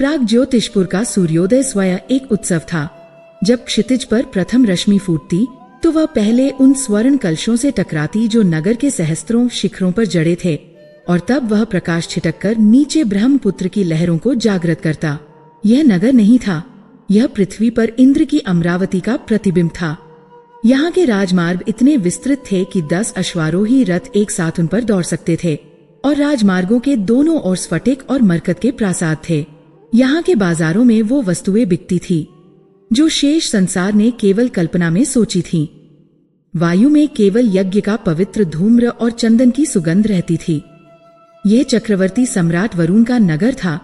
प्रागज्योतिषपुर का सूर्योदय स्वयं एक उत्सव था। जब क्षितिज पर प्रथम रश्मि फूटती तो वह पहले उन स्वर्ण कलशों से टकराती जो नगर के सहस्त्रों शिखरों पर जड़े थे, और तब वह प्रकाश छिटककर नीचे ब्रह्मपुत्र की लहरों को जागृत करता। यह नगर नहीं था, यह पृथ्वी पर इंद्र की अमरावती का प्रतिबिंब था। यहाँ के राजमार्ग इतने विस्तृत थे कि 10 अश्वारोही रथ एक साथ उन पर दौड़ सकते थे, और राजमार्गों के दोनों ओर स्फटिक और मरकत के प्रासाद थे। यहाँ के बाजारों में वो वस्तुएं बिकती थी जो शेष संसार ने केवल कल्पना में सोची थीं। वायु में केवल यज्ञ का पवित्र धूम्र और चंदन की सुगंध रहती थी। यह चक्रवर्ती सम्राट वरुण का नगर था,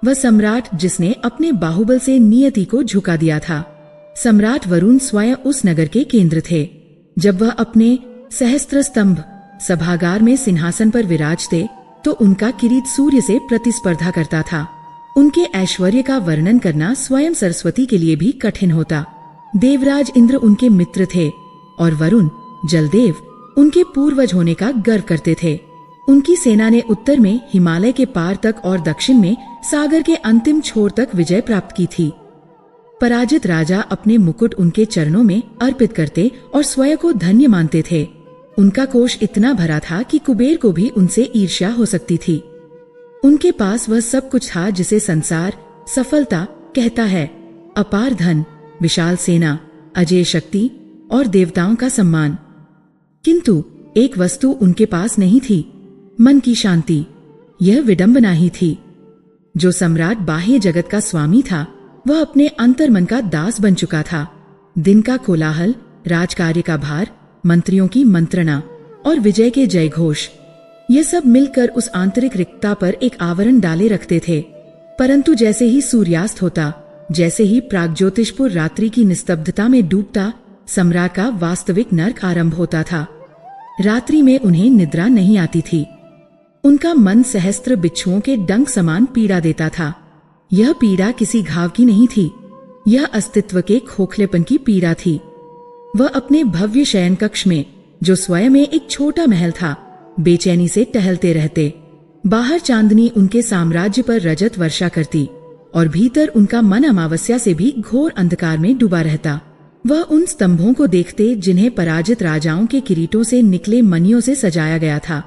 वह सम्राट जिसने अपने बाहुबल से नियति को झुका दिया था। सम्राट वरुण स्वयं उस नगर के केंद्र थे। जब वह अपने सहस्त्र स्तंभ सभागार में सिंहासन पर विराजते तो उनका किरीट सूर्य से प्रतिस्पर्धा करता था। उनके ऐश्वर्य का वर्णन करना स्वयं सरस्वती के लिए भी कठिन होता। देवराज इंद्र उनके मित्र थे और वरुण जलदेव उनके पूर्वज होने का गर्व करते थे। उनकी सेना ने उत्तर में हिमालय के पार तक और दक्षिण में सागर के अंतिम छोर तक विजय प्राप्त की थी। पराजित राजा अपने मुकुट उनके चरणों में अर्पित करते और स्वयं को धन्य मानते थे। उनका कोष इतना भरा था कि कुबेर को भी उनसे ईर्ष्या हो सकती थी। उनके पास वह सब कुछ था जिसे संसार सफलता कहता है, अपार धन, विशाल सेना, अजय शक्ति और देवताओं का सम्मान। किंतु एक वस्तु उनके पास नहीं थी, मन की शांति। यह विडंबना ही थी। जो सम्राट बाह्य जगत का स्वामी था वह अपने अंतर्मन का दास बन चुका था। दिन का कोलाहल, राजकार्य का भार, मंत्रियों की मंत्रणा और विजय के जय घोष, ये सब मिलकर उस आंतरिक रिक्तता पर एक आवरण डाले रखते थे। परंतु जैसे ही सूर्यास्त होता, जैसे ही प्रागज्योतिषपुर रात्रि की निस्तब्धता में डूबता, सम्राट का वास्तविक नर्क आरंभ होता था। रात्रि में उन्हें निद्रा नहीं आती थी। उनका मन सहस्त्र बिच्छुओं के डंक समान पीड़ा देता था। यह पीड़ा किसी घाव की नहीं थी, यह अस्तित्व के खोखलेपन की पीड़ा थी। वह अपने भव्य शयन कक्ष में, जो स्वयं में एक छोटा महल था, बेचैनी से टहलते रहते। बाहर चांदनी उनके साम्राज्य पर रजत वर्षा करती और भीतर उनका मन अमावस्या से भी घोर अंधकार में डूबा रहता। वह उन स्तंभों को देखते जिन्हें पराजित राजाओं के किरीटों से निकले मणियों से सजाया गया था,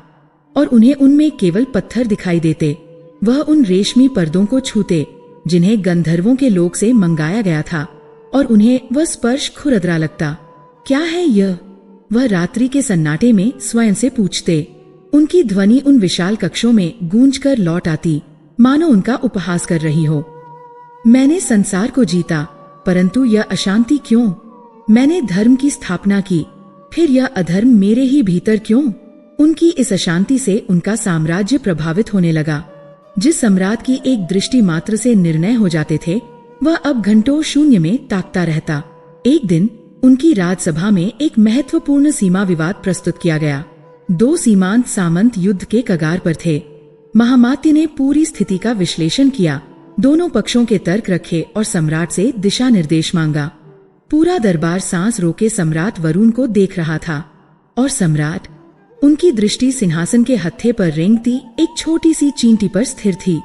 और उन्हें उनमें केवल पत्थर दिखाई देते। वह उन रेशमी पर्दों को छूते जिन्हें गंधर्वों के लोक से मंगाया गया था, और उन्हें वह स्पर्श खुरदरा लगता। क्या है यह? वह रात्रि के सन्नाटे में स्वयं से पूछते। उनकी ध्वनि उन विशाल कक्षों में गूंजकर लौट आती, मानो उनका उपहास कर रही हो। मैंने संसार को जीता, परंतु यह अशांति क्यों? मैंने धर्म की स्थापना की, फिर यह अधर्म मेरे ही भीतर क्यों? उनकी इस अशांति से उनका साम्राज्य प्रभावित होने लगा। जिस सम्राट की एक दृष्टि मात्र से निर्णय हो जाते थे, वह अब घंटों शून्य में ताकता रहता। एक दिन उनकी राजसभा में एक महत्वपूर्ण सीमा विवाद प्रस्तुत किया गया। 2 सीमांत सामंत युद्ध के कगार पर थे। महामात्य ने पूरी स्थिति का विश्लेषण किया, दोनों पक्षों के तर्क रखे और सम्राट से दिशा निर्देश मांगा। पूरा दरबार सांस रोके सम्राट वरुण को देख रहा था, और सम्राट, उनकी दृष्टि सिंहासन के हत्थे पर रेंगती एक छोटी सी चींटी पर स्थिर थी।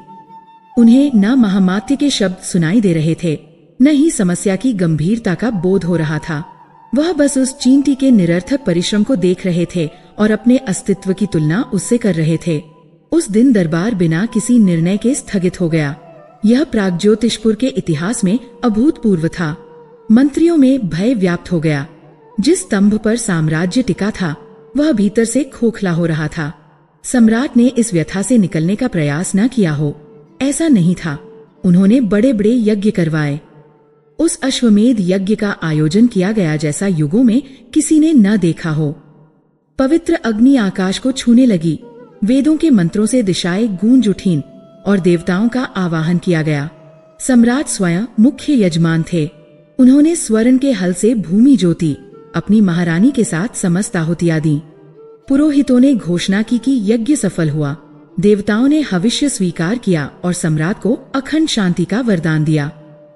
उन्हें न महामात्य के शब्द सुनाई दे रहे थे, न ही समस्या की गंभीरता का बोध हो रहा था। वह बस उस चींटी के निरर्थक परिश्रम को देख रहे थे और अपने अस्तित्व की तुलना उससे कर रहे थे। उस दिन दरबार बिना किसी निर्णय के स्थगित हो गया। यह प्रागज्योतिषपुर के इतिहास में अभूतपूर्व था। मंत्रियों में भय व्याप्त हो गया। जिस स्तंभ पर साम्राज्य टिका था वह भीतर से खोखला हो रहा था। सम्राट ने इस व्यथा से निकलने का प्रयास न किया हो, ऐसा नहीं था। उन्होंने बड़े बड़े यज्ञ करवाए। उस अश्वमेध यज्ञ का आयोजन किया गया जैसा युगों में किसी ने न देखा हो। पवित्र अग्नि आकाश को छूने लगी, वेदों के मंत्रों से दिशाएं गूंज उठीं और देवताओं का आवाहन किया गया। सम्राट स्वयं मुख्य यजमान थे। उन्होंने स्वर्ण के हल से भूमि जोती, अपनी महारानी के साथ समस्त आहुतियां दी। पुरोहितों ने घोषणा की कि यज्ञ सफल हुआ। देवताओं ने हविष्य स्वीकार किया और सम्राट को अखंड शांति का वरदान दिया।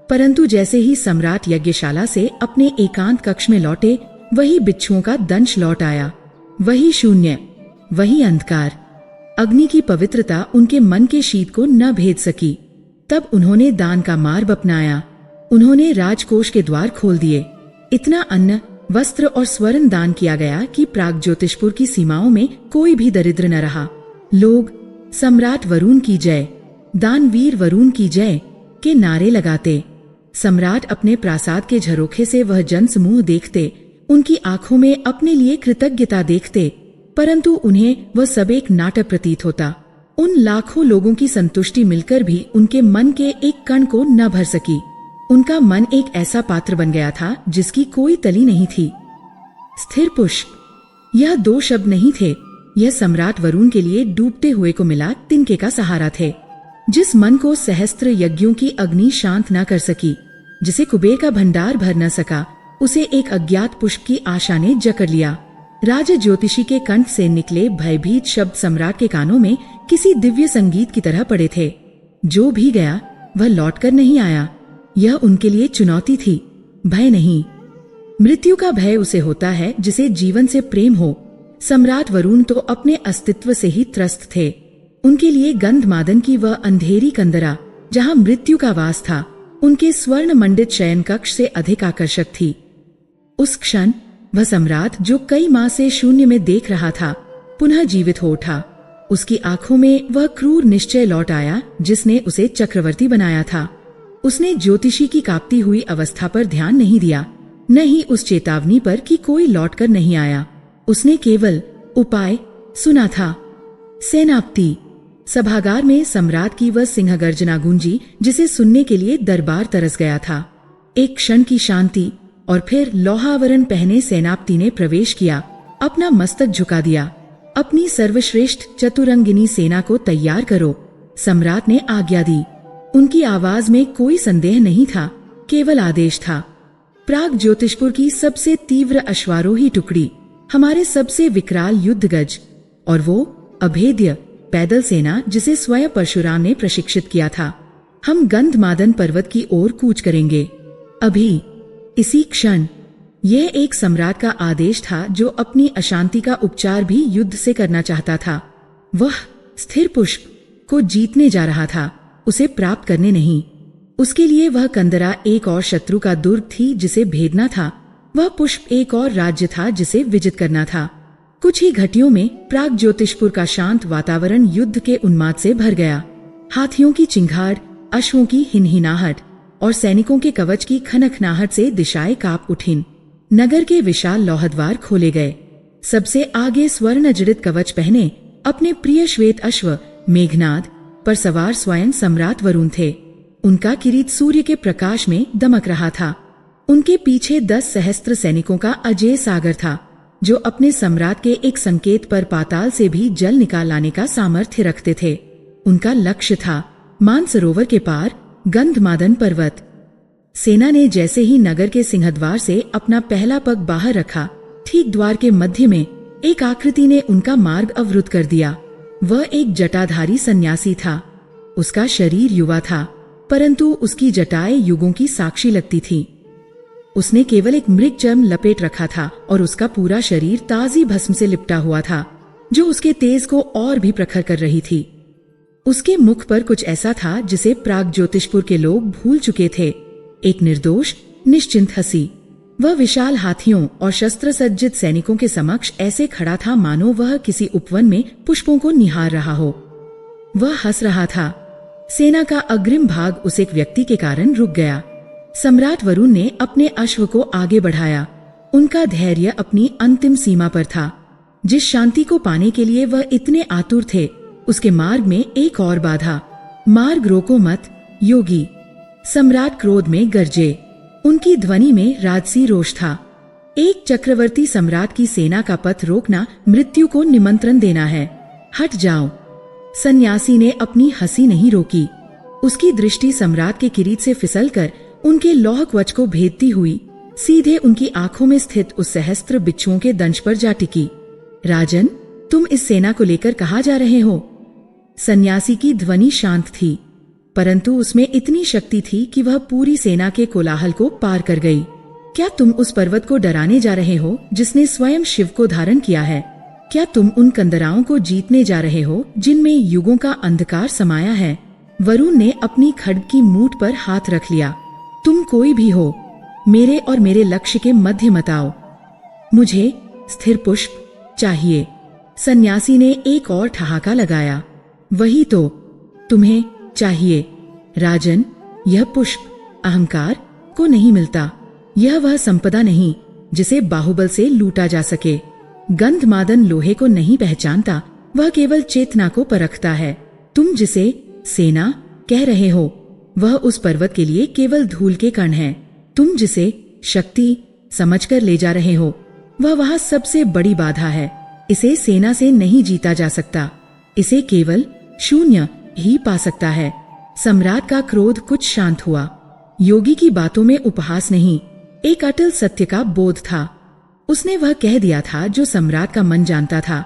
परंतु जैसे ही सम्राट यज्ञशाला से अपने एकांत कक्ष में लौटे, वही बिच्छुओं का दंश लौट आया। वही शून्य, वही अंधकार। अग्नि की पवित्रता उनके मन के शीत को न भेद सकी। तब उन्होंने दान का मार्ग अपनाया। उन्होंने राजकोष के द्वार खोल दिए। इतना अन्न, वस्त्र और स्वर्ण दान किया गया कि प्रागज्योतिषपुर की सीमाओं में कोई भी दरिद्र न रहा। लोग सम्राट वरुण की जय, दानवीर वरुण की जय के नारे लगाते। सम्राट अपने प्रासाद के झरोखे से वह जनसमूह देखते, उनकी आंखों में अपने लिए कृतज्ञता देखते, परंतु उन्हें वह सब एक नाटक प्रतीत होता। उन लाखों लोगों की संतुष्टि मिलकर भी उनके मन के एक कण को न भर सकी। उनका मन एक ऐसा पात्र बन गया था जिसकी कोई तली नहीं थी। स्थिर पुष्प, यह दो शब्द नहीं थे, यह सम्राट वरुण के लिए डूबते हुए को मिला तिनके का सहारा थे। जिस मन को सहस्त्र यज्ञों की अग्नि शांत न कर सकी, जिसे कुबेर का भंडार भर न सका, उसे एक अज्ञात पुष्प की आशा ने जकड़ लिया। राजा ज्योतिषी के कंठ से निकले भयभीत शब्द सम्राट के कानों में किसी दिव्य संगीत की तरह पड़े थे। जो भी गया वह लौटकर नहीं आया। यह उनके लिए चुनौती थी, भय नहीं। मृत्यु का भय उसे होता है जिसे जीवन से प्रेम हो। सम्राट वरुण तो अपने अस्तित्व से ही त्रस्त थे। उनके लिए गंधमादन की वह अंधेरी कंदरा, जहां मृत्यु का वास था, उनके स्वर्ण मंडित शयन कक्ष से अधिक आकर्षक थी। उस क्षण वह सम्राट जो कई माह से शून्य में देख रहा था, पुनः जीवित हो उठा। उसकी आंखों में वह क्रूर निश्चय लौट आया जिसने उसे चक्रवर्ती बनाया था। उसने ज्योतिषी की कांपती हुई अवस्था पर ध्यान नहीं दिया, न ही उस चेतावनी पर कि कोई लौटकर नहीं आया। उसने केवल उपाय सुना था। सेनापति। सभागार में सम्राट की वह सिंह गर्जना गूंजी जिसे सुनने के लिए दरबार तरस गया था। एक क्षण की शांति और फिर लोहावरण पहने सेनापति ने प्रवेश किया, अपना मस्तक झुका दिया। अपनी सर्वश्रेष्ठ चतुरंगिनी सेना को तैयार करो, सम्राट ने आज्ञा दी। उनकी आवाज में कोई संदेह नहीं था, केवल आदेश था। प्राग ज्योतिषपुर की सबसे तीव्र अश्वारोही टुकड़ी, हमारे सबसे विकराल युद्धगज, और वो अभेद्य पैदल सेना जिसे स्वयं परशुराम ने प्रशिक्षित किया था। हम गंधमादन पर्वत की ओर कूच करेंगे अभी, इसी क्षण। यह एक सम्राट का आदेश था जो अपनी अशांति का उपचार भी युद्ध से करना चाहता था। वह स्थिर पुष्प को जीतने जा रहा था, उसे प्राप्त करने नहीं। उसके लिए वह कंदरा एक और शत्रु का दुर्ग थी जिसे भेदना था। वह पुष्प एक और राज्य था जिसे विजित करना था। कुछ ही घटियों में प्राग ज्योतिषपुर का शांत वातावरण युद्ध के उन्माद से भर गया। हाथियों की चिंगार, अश्वों की हिनहिनाहट और सैनिकों के कवच की खनखनाहट से दिशाएं कांप उठीं। नगर के विशाल लौहद्वार खोले गए। सबसे आगे स्वर्ण जड़ित कवच पहने अपने प्रिय श्वेत अश्व मेघनाद पर सवार स्वयं सम्राट वरुण थे। उनका किरीट सूर्य के प्रकाश में दमक रहा था। उनके पीछे 10 सहस्त्र सैनिकों का अजय सागर था, जो अपने सम्राट के एक संकेत पर पाताल से भी जल निकाल लाने का सामर्थ्य रखते थे। उनका लक्ष्य था मानसरोवर के पार गंधमादन पर्वत। सेना ने जैसे ही नगर के सिंहद्वार से अपना पहला पग बाहर रखा, ठीक द्वार के मध्य में एक आकृति ने उनका मार्ग अवरुद्ध कर दिया। वह एक जटाधारी सन्यासी था। उसका शरीर युवा था, परंतु उसकी जटाएं युगों की साक्षी लगती थी। उसने केवल एक मृगचर्म लपेट रखा था और उसका पूरा शरीर ताजी भस्म से लिपटा हुआ था, जो उसके तेज को और भी प्रखर कर रही थी। उसके मुख पर कुछ ऐसा था जिसे प्राग ज्योतिषपुर के लोग भूल चुके थे, एक निर्दोष निश्चिंत हंसी। वह विशाल हाथियों और शस्त्र सज्जित सैनिकों के समक्ष ऐसे खड़ा था मानो वह किसी उपवन में पुष्पों को निहार रहा हो। वह हंस रहा था। सेना का अग्रिम भाग उस एक व्यक्ति के कारण रुक गया। सम्राट वरुण ने अपने अश्व को आगे बढ़ाया। उनका धैर्य अपनी अंतिम सीमा पर था। जिस शांति को पाने के लिए वह इतने आतुर थे, उसके मार्ग में एक और बाधा। मार्ग रोको मत योगी। सम्राट क्रोध में गरजे। उनकी ध्वनि में राजसी रोष था। एक चक्रवर्ती सम्राट की सेना का पथ रोकना मृत्यु को निमंत्रण देना है। हट जाओ। सन्यासी ने अपनी हंसी नहीं रोकी। उसकी दृष्टि सम्राट के किरीट से फिसलकर उनके लौह कवच को भेदती हुई सीधे उनकी आंखों में स्थित उस सहस्त्र बिच्छुओं के दंश पर जा टिकी। राजन, तुम इस सेना को लेकर कहाँ जा रहे हो? सन्यासी की ध्वनि शांत थी, परंतु उसमें इतनी शक्ति थी कि वह पूरी सेना के कोलाहल को पार कर गई। क्या तुम उस पर्वत को डराने जा रहे हो जिसने स्वयं शिव को धारण किया है? क्या तुम उन कंदराओं को जीतने जा रहे हो जिनमें युगों का अंधकार समाया है? वरुण ने अपनी खड्ग की मूठ पर हाथ रख लिया। तुम कोई भी हो, मेरे और मेरे लक्ष्य के मध्य मत आओ। मुझे स्थिर पुष्प चाहिए। सन्यासी ने एक और ठहाका लगाया। वही तो तुम्हें चाहिए राजन। यह पुष्प अहंकार को नहीं मिलता। यह वह संपदा नहीं जिसे बाहुबल से लूटा जा सके। गंधमादन लोहे को नहीं पहचानता, वह केवल चेतना को परखता है। तुम जिसे सेना कह रहे हो, वह उस पर्वत के लिए केवल धूल के कण है। तुम जिसे शक्ति समझकर ले जा रहे हो, वह वहां सबसे बड़ी बाधा है। इसे सेना से नहीं जीता जा सकता। इसे केवल शून्य ही पा सकता है। सम्राट का क्रोध कुछ शांत हुआ। योगी की बातों में उपहास नहीं, एक अटल सत्य का बोध था। उसने वह कह दिया था जो सम्राट का मन जानता था,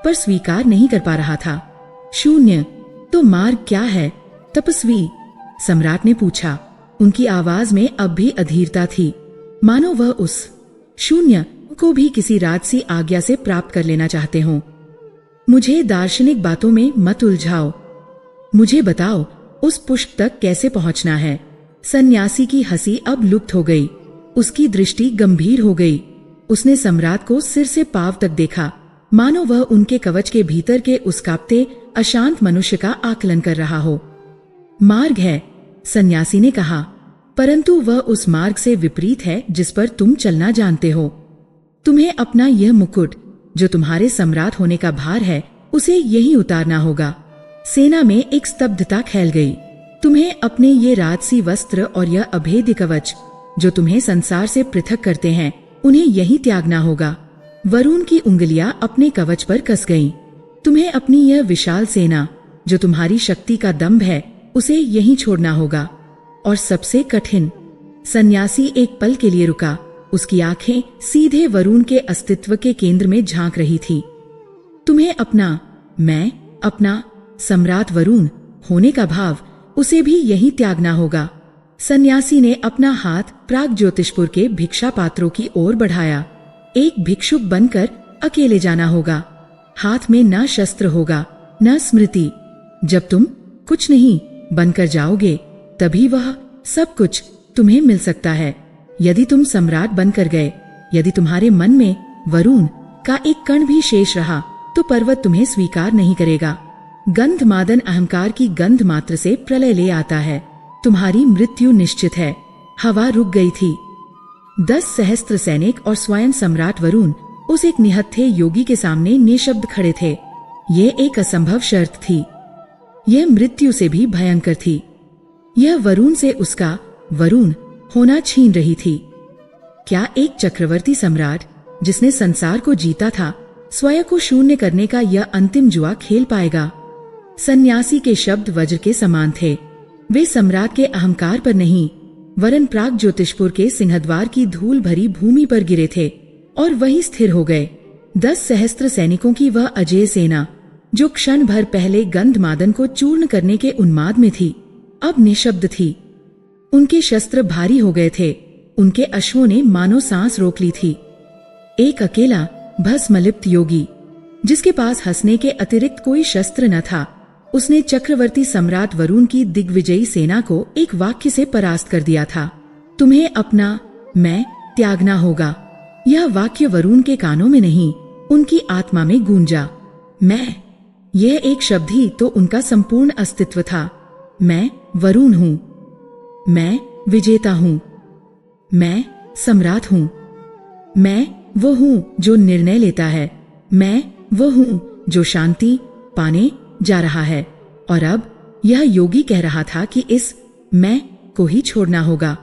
पर स्वीकार नहीं कर पा रहा था। शून्य तो मार्ग क्या है तपस्वी? सम्राट ने पूछा। उनकी आवाज में अब भी अधीरता थी, मानो वह उस शून्य को भी किसी राजसी आज्ञा से प्राप्त कर लेना चाहते हों। मुझे दार्शनिक बातों में मत उलझाओ, मुझे बताओ उस पुष्प तक कैसे पहुंचना है। सन्यासी की हंसी अब लुप्त हो गई, उसकी दृष्टि गंभीर हो गई। उसने सम्राट को सिर से पांव तक देखा, मानो वह उनके कवच के भीतर के उस कांपते अशांत मनुष्य का आकलन कर रहा हो। मार्ग है, सन्यासी ने कहा, परंतु वह उस मार्ग से विपरीत है जिस पर तुम चलना जानते हो। तुम्हें अपना यह मुकुट, जो तुम्हारे सम्राट होने का भार है, उसे यही उतारना होगा। सेना में एक स्तब्धता फैल गई। तुम्हें अपने ये राजसी वस्त्र और यह अभेद्य कवच, जो तुम्हें संसार से पृथक करते हैं, उन्हें यही त्यागना होगा। वरुण की उंगलियां अपने कवच पर कस गईं। तुम्हें अपनी यह विशाल सेना, जो तुम्हारी शक्ति का दंभ है, उसे यही छोड़ना होगा। और सबसे कठिन। सन्यासी एक पल के लिए रुका। उसकी आंखें सीधे वरुण के अस्तित्व के केंद्र में झांक रही थी। तुम्हें अपना सम्राट वरुण होने का भाव, उसे भी यही त्यागना होगा। सन्यासी ने अपना हाथ प्राग ज्योतिषपुर के भिक्षा पात्रों की ओर बढ़ाया। एक भिक्षुक बनकर अकेले जाना होगा। हाथ में न शस्त्र होगा, न स्मृति। जब तुम कुछ नहीं बनकर जाओगे, तभी वह सब कुछ तुम्हें मिल सकता है। यदि तुम सम्राट बनकर गए, यदि तुम्हारे मन में वरुण का एक कण भी शेष रहा, तो पर्वत तुम्हें स्वीकार नहीं करेगा। गंधमादन अहंकार की गंध मात्र से प्रलय ले आता है। तुम्हारी मृत्यु निश्चित है। हवा रुक गई थी। 10 सहस्त्र सैनिक और स्वयं सम्राट वरुण उस एक निहत्थे योगी के सामने निशब्द खड़े थे। ये एक असंभव शर्त थी। यह मृत्यु से भी भयंकर थी। यह वरुण से उसका वरुण होना छीन रही थी। क्या एक चक्रवर्ती सम्राट, जिसने संसार को जीता था, स्वयं को शून्य करने का यह अंतिम जुआ खेल पाएगा? सन्यासी के शब्द वज्र के समान थे। वे सम्राट के अहंकार पर नहीं, वरन प्राग ज्योतिषपुर के सिंहद्वार की धूल भरी भूमि पर गिरे थे और वहीं स्थिर हो गए। 10 सहस्त्र सैनिकों की वह अजेय सेना, जो क्षण भर पहले गंधमादन को चूर्ण करने के उन्माद में थी, अब निशब्द थी। उनके शस्त्र भारी हो गए थे। उनके अश्वों ने मानो सांस रोक ली थी। एक अकेला भस्मलिप्त योगी, जिसके पास हंसने के अतिरिक्त कोई शस्त्र न था, उसने चक्रवर्ती सम्राट वरुण की दिग्विजयी सेना को एक वाक्य से परास्त कर दिया था। तुम्हें अपना मैं त्यागना होगा। यह वाक्य वरुण के कानों में नहीं, उनकी आत्मा में गूंजा। मैं, यह एक शब्द ही तो उनका संपूर्ण अस्तित्व था। मैं वरुण हूँ। मैं विजेता हूँ। मैं सम्राट हूँ। मैं वो हूँ जो निर्णय लेता है। मैं वो हूँ जो शांति पाने जा रहा है। और अब यह योगी कह रहा था कि इस मैं को ही छोड़ना होगा।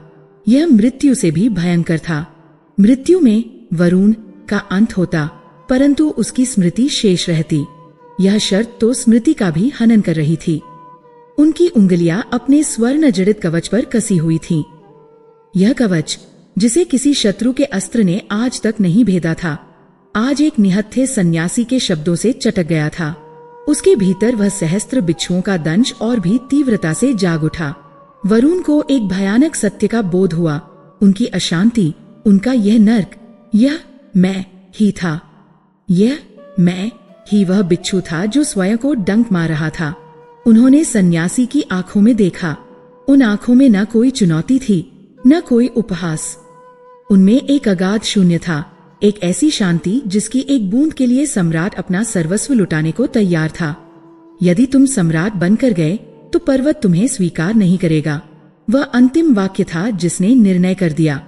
यह मृत्यु से भी भयंकर था। मृत्यु में वरुण का अंत होता, परंतु उसकी स्मृति शेष रहती। यह शर्त तो स्मृति का भी हनन कर रही थी। उनकी उंगलियां अपने स्वर्ण जड़ित कवच पर कसी हुई थीं। यह कवच, जिसे किसी शत्रु के अस्त्र ने आज तक नहीं भेदा था, आज एक निहत्थे सन्यासी के शब्दों से चटक गया था। उसके भीतर वह सहस्त्र बिच्छुओं का दंश और भी तीव्रता से जाग उठा। वरुण को एक भयानक सत्य का बोध हुआ। उनकी अशांति, उनका यह नर्क, यह मैं ही था। यह मैं ही वह बिच्छू था जो स्वयं को डंक मार रहा था। उन्होंने सन्यासी की आंखों में देखा। उन आंखों में न कोई चुनौती थी, न कोई उपहास। उनमें एक अगाध शून्य था, एक ऐसी शांति जिसकी एक बूंद के लिए सम्राट अपना सर्वस्व लुटाने को तैयार था। यदि तुम सम्राट बनकर गए तो पर्वत तुम्हें स्वीकार नहीं करेगा। वह अंतिम वाक्य था जिसने निर्णय कर दिया।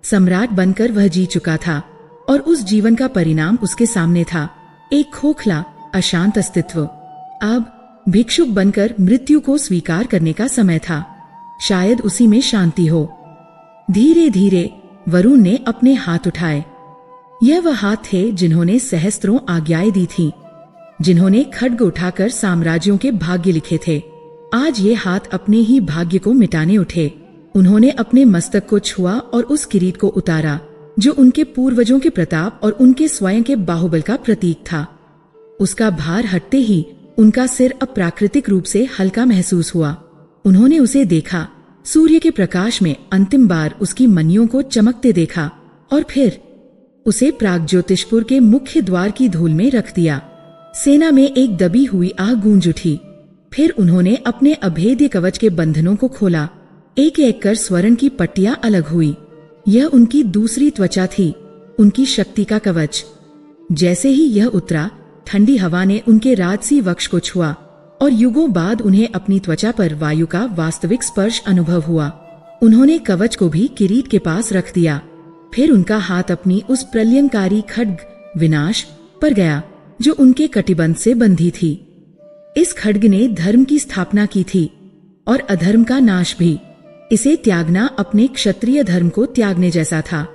सम्राट बनकर वह जी चुका था और उस जीवन का परिणाम उसके सामने था, एक खोखला अशांत अस्तित्व। अब भिक्षुक बनकर मृत्यु को स्वीकार करने का समय था। शायद उसी में शांति हो। धीरे धीरे वरुण ने अपने हाथ उठाए। यह वह हाथ थे जिन्होंने सहस्त्रों आज्ञाएं दी थी, जिन्होंने खड्ग उठाकर साम्राज्यों के भाग्य लिखे थे। आज ये हाथ अपने ही भाग्य को मिटाने उठे। उन्होंने अपने मस्तक को छुआ और उस किरीट को उतारा जो उनके पूर्वजों के प्रताप और उनके स्वयं के बाहुबल का प्रतीक था। उसका भार हटते ही उनका सिर अप्राकृतिक रूप से हल्का महसूस हुआ। उन्होंने उसे देखा, सूर्य के प्रकाश में अंतिम बार उसकी मनियों को चमकते देखा और फिर उसे प्रागज्योतिषपुर के मुख्य द्वार की धूल में रख दिया। सेना में एक दबी हुई आह गूंज उठी। फिर उन्होंने अपने अभेद्य कवच के बंधनों को खोला। एक एक कर स्वर्ण की पट्टियां अलग हुई। यह उनकी दूसरी त्वचा थी, उनकी शक्ति का कवच। जैसे ही यह उतरा, ठंडी हवा ने उनके राजसी वक्ष को छुआ और युगों बाद उन्हें अपनी त्वचा पर वायु का वास्तविक स्पर्श अनुभव हुआ। उन्होंने कवच को भी किरीट के पास रख दिया। फिर उनका हाथ अपनी उस प्रलयंकारी खड्ग विनाश पर गया जो उनके कटिबंध से बंधी थी। इस खड्ग ने धर्म की स्थापना की थी और अधर्म का नाश भी। इसे त्यागना अपने क्षत्रिय धर्म को त्यागने जैसा था।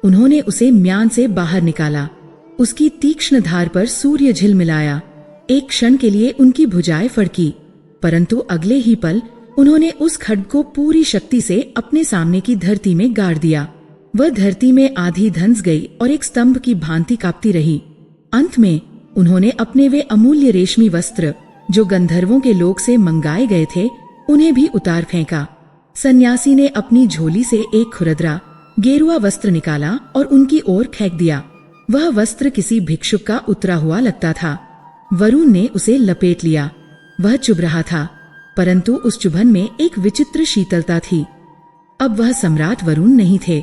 उन्होंने उसे म्यान से बाहर निकाला। उसकी तीक्ष्ण धार पर सूर्य झिलमिलाया। एक क्षण के लिए उनकी भुजाएं फड़की, परंतु अगले ही पल उन्होंने उस खड्ग को पूरी शक्ति से अपने सामने की धरती में गाड़ दिया। वह धरती में आधी धंस गई और एक स्तंभ की भांति कांपती रही। अंत में उन्होंने अपने वे अमूल्य रेशमी वस्त्र जो गंधर्वों के लोक से मंगाए गए थे, उन्हें भी उतार फेंका। सन्यासी ने अपनी झोली से एक खुरदरा गेरुआ वस्त्र निकाला और उनकी ओर फेंक दिया। वह वस्त्र किसी भिक्षुक का उतरा हुआ लगता था। वरुण ने उसे लपेट लिया। वह चुभ रहा था, परंतु उस चुभन में एक विचित्र शीतलता थी। अब वह सम्राट वरुण नहीं थे।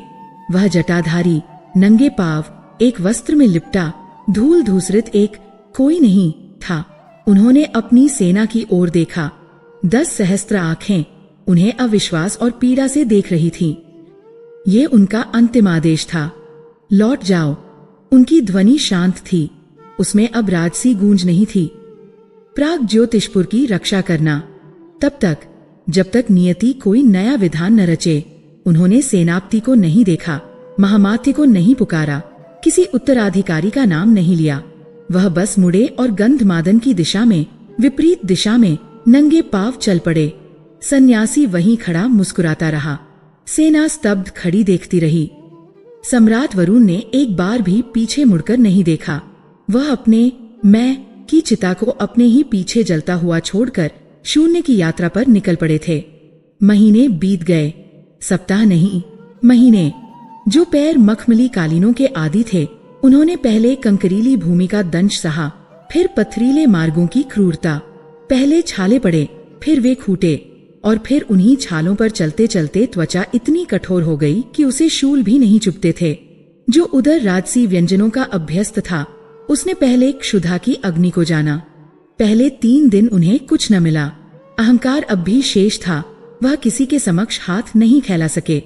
वह जटाधारी, नंगे पांव, एक वस्त्र में लिपटा, धूल धूसरित एक कोई नहीं था। उन्होंने अपनी सेना की ओर देखा। 10 सहस्त्र आंखें उन्हें अविश्वास और पीड़ा से देख रही थीं। ये उनका अंतिम आदेश था, लौट जाओ। उनकी ध्वनि शांत थी, उसमें अब राजसी गूंज नहीं थी। प्रागज्योतिषपुर की रक्षा करना, तब तक जब तक नियति कोई नया विधान न रचे। उन्होंने सेनापति को नहीं देखा, महामात्य को नहीं पुकारा, किसी उत्तराधिकारी का नाम नहीं लिया। वह बस मुड़े और गंधमादन की दिशा में, विपरीत दिशा में नंगे पांव चल पड़े। सन्यासी वहीं खड़ा मुस्कुराता रहा। सेना स्तब्ध खड़ी देखती रही। सम्राट वरुण ने एक बार भी पीछे मुड़कर नहीं देखा। वह अपने मैं की चिता को अपने ही पीछे जलता हुआ छोड़कर शून्य की यात्रा पर निकल पड़े थे। महीने बीत गए, सप्ताह नहीं, महीने। जो पैर मखमली कालीनों के आदि थे, उन्होंने पहले कंकरीली भूमि का दंश सहा, फिर पथरीले मार्गों की क्रूरता। पहले छाले पड़े, फिर वे खूटे, और फिर उन्हीं छालों पर चलते चलते त्वचा इतनी कठोर हो गई कि उसे शूल भी नहीं चुभते थे। जो उधर राजसी व्यंजनों का अभ्यस्त था, उसने पहले क्षुधा की अग्नि को जाना। पहले 3 दिन उन्हें कुछ न मिला। अहंकार अब भी शेष था, वह किसी के समक्ष हाथ नहीं फैला सके।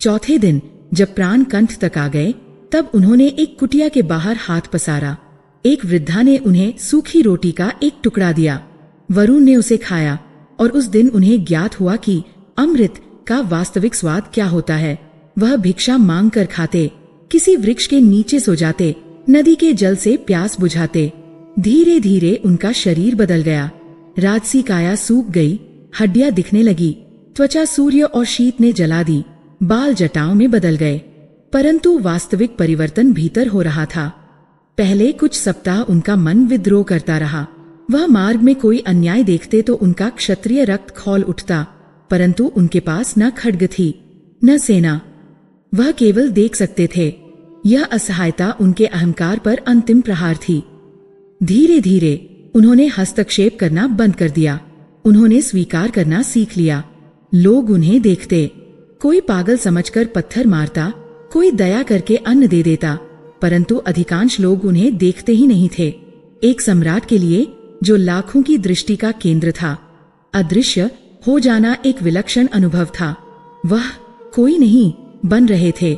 चौथे दिन जब प्राण कंठ तक आ गए, तब उन्होंने एक कुटिया के बाहर हाथ पसारा। एक वृद्धा ने उन्हें सूखी रोटी का एक टुकड़ा दिया। वरुण ने उसे खाया और उस दिन उन्हें ज्ञात हुआ कि अमृत का वास्तविक स्वाद क्या होता है। वह भिक्षा मांग कर खाते, किसी वृक्ष के नीचे सो जाते, नदी के जल से प्यास बुझाते। धीरे धीरे उनका शरीर बदल गया। राजसी काया सूख गई, हड्डियां दिखने लगी, त्वचा सूर्य और शीत ने जला दी, बाल जटाओं में बदल गए। परंतु वास्तविक परिवर्तन भीतर हो रहा था। पहले कुछ सप्ताह उनका मन विद्रोह करता रहा। वह मार्ग में कोई अन्याय देखते तो उनका क्षत्रिय रक्त खौल उठता, परंतु उनके पास न खड्ग थी, न सेना। वह केवल देख सकते थे। यह असहायता उनके अहंकार पर अंतिम प्रहार थी। धीरे धीरे उन्होंने हस्तक्षेप करना बंद कर दिया। उन्होंने स्वीकार करना सीख लिया। लोग उन्हें देखते, कोई पागल समझकर पत्थर मारता, कोई दया करके अन्न दे देता, परंतु अधिकांश लोग उन्हें देखते ही नहीं थे। एक सम्राट के लिए जो लाखों की दृष्टि का केंद्र था, अदृश्य हो जाना एक विलक्षण अनुभव था। वह कोई नहीं बन रहे थे,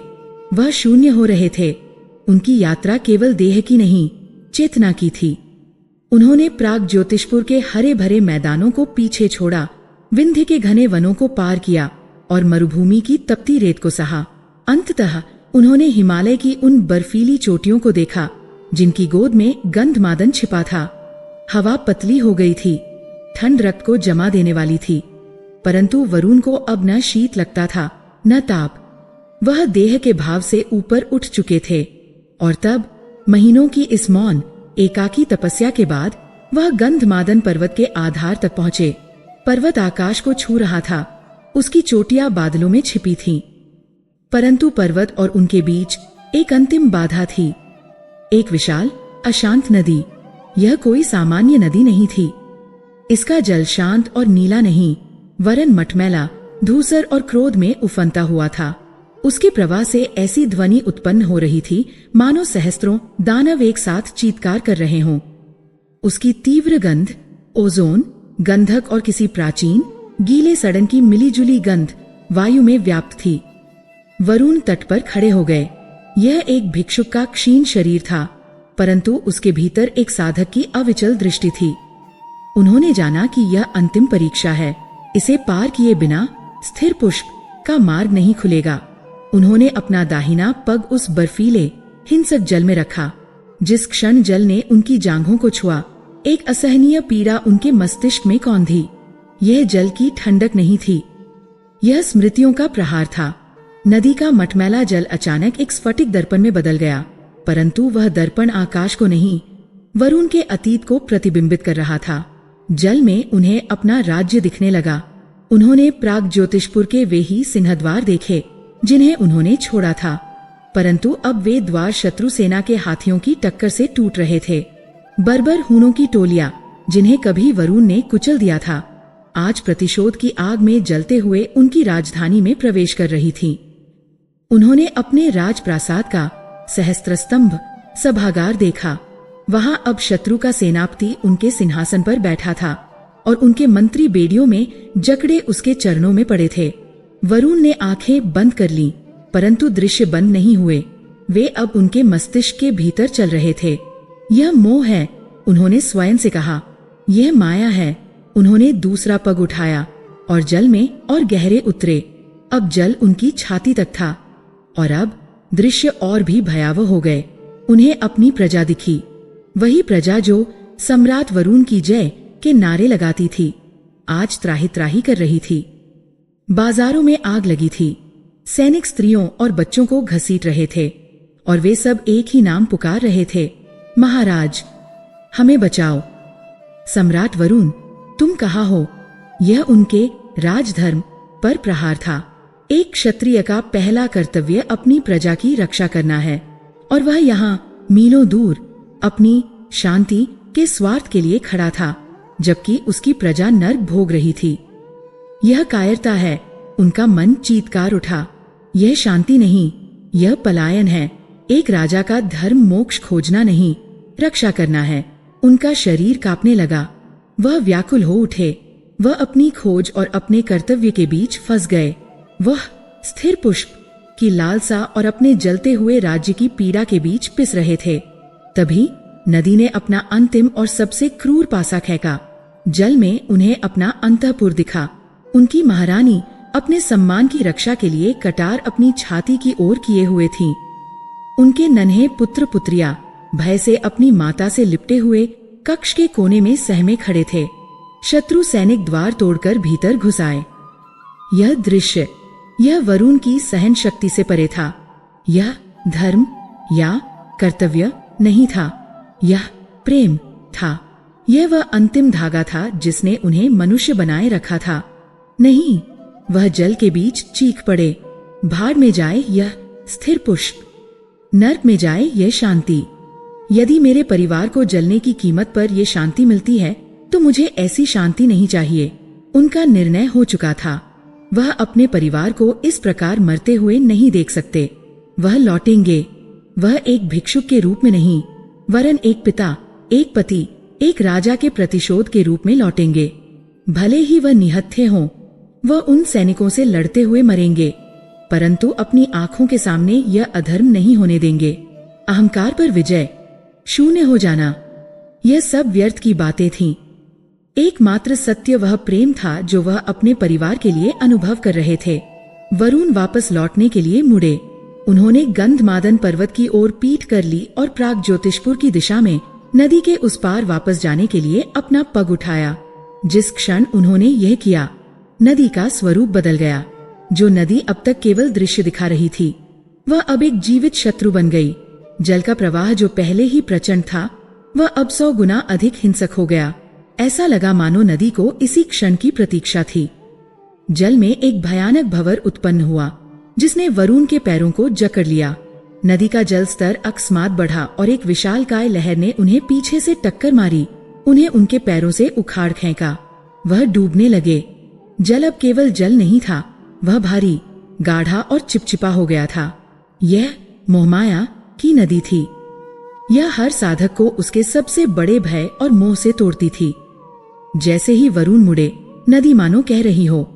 वह शून्य हो रहे थे। उनकी यात्रा केवल देह की नहीं, चेतना की थी। उन्होंने प्राग ज्योतिषपुर के हरे भरे मैदानों को पीछे छोड़ा, विंध्य के घने वनों को पार किया और मरुभूमि की तपती रेत को सहा। अंततः उन्होंने हिमालय की उन बर्फीली चोटियों को देखा जिनकी गोद में गंधमादन छिपा था। हवा पतली हो गई थी, ठंड रक्त को जमा देने वाली थी, परंतु वरुण को अब न शीत लगता था न ताप। वह देह के भाव से ऊपर उठ चुके थे और तब महीनों की इस मौन एकाकी तपस्या के बाद वह गंधमादन पर्वत के आधार तक पहुंचे। पर्वत आकाश को छू रहा था, उसकी चोटियां बादलों में छिपी थीं, परंतु पर्वत और उनके बीच एक अंतिम बाधा थी, एक विशाल अशांत नदी। यह कोई सामान्य नदी नहीं थी। इसका जल शांत और नीला नहीं, वरन मटमैला, धूसर और क्रोध में उफनता हुआ था। उसके प्रवाह से ऐसी ध्वनि उत्पन्न हो रही थी मानो सहस्त्रों दानव एक साथ चीत्कार कर रहे हों। उसकी तीव्र गंध, ओजोन, गंधक और किसी प्राचीन गीले सड़न की मिलीजुली गंध वायु में व्याप्त थी। वरुण तट पर खड़े हो गए। यह एक भिक्षुक का क्षीण शरीर था, परंतु उसके भीतर एक साधक की अविचल दृष्टि थी। उन्होंने जाना कि यह अंतिम परीक्षा है, इसे पार किए बिना स्थिर पुष्प का मार्ग नहीं खुलेगा। उन्होंने अपना दाहिना पग उस बर्फीले हिंसक जल में रखा। जिस क्षण जल ने उनकी जांघों को छुआ, एक असहनीय पीड़ा उनके मस्तिष्क में कौंधी। यह जल की ठंडक नहीं थी, यह स्मृतियों का प्रहार था। नदी का मटमैला जल अचानक एक स्फटिक दर्पण में बदल गया, परंतु वह दर्पण आकाश को नहीं, वरुण के अतीत को प्रतिबिंबित कर रहा था। जल में उन्हें अपना राज्य दिखने लगा। उन्होंने प्राग ज्योतिषपुर के वे ही सिंहद्वार देखे जिन्हें उन्होंने छोड़ा था, परंतु अब वे द्वार शत्रु सेना के हाथियों की टक्कर से टूट रहे थे। बर्बर हूणों की टोलियां, जिन्हें कभी वरुण ने कुचल दिया था, आज प्रतिशोध की आग में जलते हुए उनकी राजधानी में प्रवेश कर रही थीं। उन्होंने अपने राजप्रासाद का सहस्त्र स्तंभ सभागार देखा। वहां अब शत्रु का सेनापति उनके सिंहासन पर बैठा था और उनके मंत्री बेड़ियों में जकड़े उसके चरणों में पड़े थे। वरुण ने आंखें बंद कर लीं, परंतु दृश्य बंद नहीं हुए। वे अब उनके मस्तिष्क के भीतर चल रहे थे। यह मोह है, उन्होंने स्वयं से कहा। यह माया है। उन्होंने दूसरा पग उठाया और जल में और गहरे उतरे। अब जल उनकी छाती तक था और अब दृश्य और भी भयावह हो गए। उन्हें अपनी प्रजा दिखी, वही प्रजा जो सम्राट वरुण की जय के नारे लगाती थी, आज त्राही त्राही कर रही थी। बाजारों में आग लगी थी, सैनिक स्त्रियों और बच्चों को घसीट रहे थे और वे सब एक ही नाम पुकार रहे थे, महाराज हमें बचाओ। सम्राट वरुण, तुम कहाँ हो? यह उनके राजधर्म पर प्रहार था। एक क्षत्रिय का पहला कर्तव्य अपनी प्रजा की रक्षा करना है, और वह यहाँ मीलों दूर अपनी शांति के स्वार्थ के लिए खड़ा था, जबकि उसकी प्रजा नर्क भोग रही थी। यह कायरता है। उनका मन चीत्कार उठा। यह शांति नहीं, यह पलायन है। एक राजा का धर्म मोक्ष खोजना नहीं, रक्षा करना है। उनका शरीर कांपने लगा। वह व्याकुल हो उठे। वह अपनी खोज और अपने कर्तव्य के बीच फंस गए। वह स्थिर पुष्प की लालसा और अपने जलते हुए राज्य की पीड़ा के बीच पिस रहे थे। तभी नदी ने अपना अंतिम और सबसे क्रूर पासा फेंका। जल में उन्हें अपना अंतःपुर दिखा। उनकी महारानी अपने सम्मान की रक्षा के लिए कटार अपनी छाती की ओर किए हुए थीं। उनके नन्हे पुत्र पुत्रियां भय से अपनी माता से लिपटे हुए कक्ष के कोने में सहमे खड़े थे। शत्रु सैनिक द्वार तोड़कर भीतर घुस आए। यह दृश्य, यह वरुण की सहन शक्ति से परे था। यह धर्म या कर्तव्य नहीं था, यह प्रेम था। यह वह अंतिम धागा था जिसने उन्हें मनुष्य बनाए रखा था। नहीं, वह जल के बीच चीख पड़े, भाड़ में जाए यह स्थिर पुष्प, नर्क में जाए यह शांति। यदि मेरे परिवार को जलने की कीमत पर यह शांति मिलती है तो मुझे ऐसी शांति नहीं चाहिए। उनका निर्णय हो चुका था। वह अपने परिवार को इस प्रकार मरते हुए नहीं देख सकते। वह लौटेंगे। वह एक भिक्षुक के रूप में नहीं, वरन एक पिता, एक पति, एक राजा के प्रतिशोध के रूप में लौटेंगे। भले ही वह निहत्थे हों, वह उन सैनिकों से लड़ते हुए मरेंगे, परंतु अपनी आंखों के सामने यह अधर्म नहीं होने देंगे। अहंकार पर विजय, शून्य हो जाना, यह सब व्यर्थ की बातें थीं। एकमात्र सत्य वह प्रेम था जो वह अपने परिवार के लिए अनुभव कर रहे थे। वरुण वापस लौटने के लिए मुड़े। उन्होंने गंधमादन पर्वत की ओर पीठ कर ली और प्राग ज्योतिषपुर की दिशा में नदी के उस पार वापस जाने के लिए अपना पग उठाया। जिस क्षण उन्होंने यह किया, नदी का स्वरूप बदल गया। जो नदी अब तक केवल दृश्य दिखा रही थी, वह अब एक जीवित शत्रु बन गई। जल का प्रवाह जो पहले ही प्रचंड था, वह अब 100 गुना अधिक हिंसक हो गया। ऐसा लगा मानो नदी को इसी क्षण की प्रतीक्षा थी। जल में एक भयानक भंवर उत्पन्न हुआ, जिसने वरुण के पैरों को जकड़ लिया। नदी का जल स्तर अकस्मात बढ़ा और एक विशालकाय लहर ने उन्हें पीछे से टक्कर मारी, उन्हें उनके पैरों से उखाड़ फेंका। वह डूबने लगे। जल अब केवल जल नहीं था, वह भारी, गाढ़ा और चिपचिपा हो गया था। यह मोहमाया की नदी थी। यह हर साधक को उसके सबसे बड़े भय और मोह से तोड़ती थी। जैसे ही वरुण मुड़े, नदी मानो कह रही हो,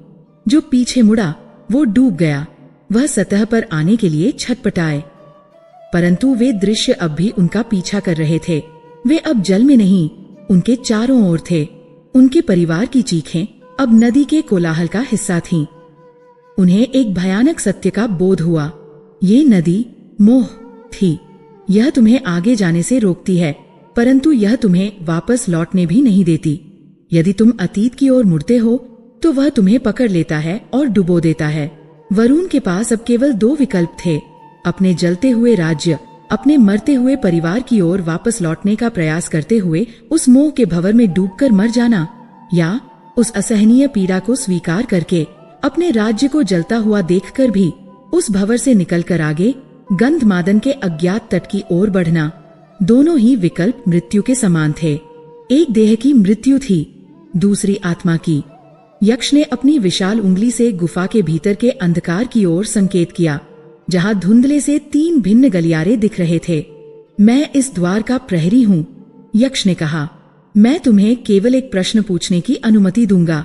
जो पीछे मुड़ा वो डूब गया। वह सतह पर आने के लिए छटपटाए, परंतु वे दृश्य अब भी उनका पीछा कर रहे थे। वे अब जल में नहीं, उनके चारों ओर थे। उनके परिवार की चीखें अब नदी के कोलाहल का हिस्सा थीं। उन्हें एक भयानक सत्य का बोध हुआ। ये नदी मोह थी। यह तुम्हें आगे जाने से रोकती है, परंतु यह तुम्हें वापस लौटने भी नहीं देती। यदि तुम अतीत की ओर मुड़ते हो, तो वह तुम्हें पकड़ लेता है और डुबो देता है। वरुण के पास अब केवल 2 विकल्प थे, अपने जलते हुए राज्य, अपने मरते हुए परिवार की ओर वापस लौटने का प्रयास करते हुए उस मोह के भंवर में डूबकर मर जाना, या उस असहनीय पीड़ा को स्वीकार करके अपने राज्य को जलता हुआ देखकर भी उस भंवर से निकलकर आगे गंधमादन के अज्ञात तट की ओर बढ़ना। दोनों ही विकल्प मृत्यु के समान थे। एक देह की मृत्यु थी, दूसरी आत्मा की। यक्ष ने अपनी विशाल उंगली से गुफा के भीतर के अंधकार की ओर संकेत किया, जहां धुंधले से 3 भिन्न गलियारे दिख रहे थे। मैं इस द्वार का प्रहरी हूँ, यक्ष ने कहा। मैं तुम्हें केवल एक प्रश्न पूछने की अनुमति दूंगा,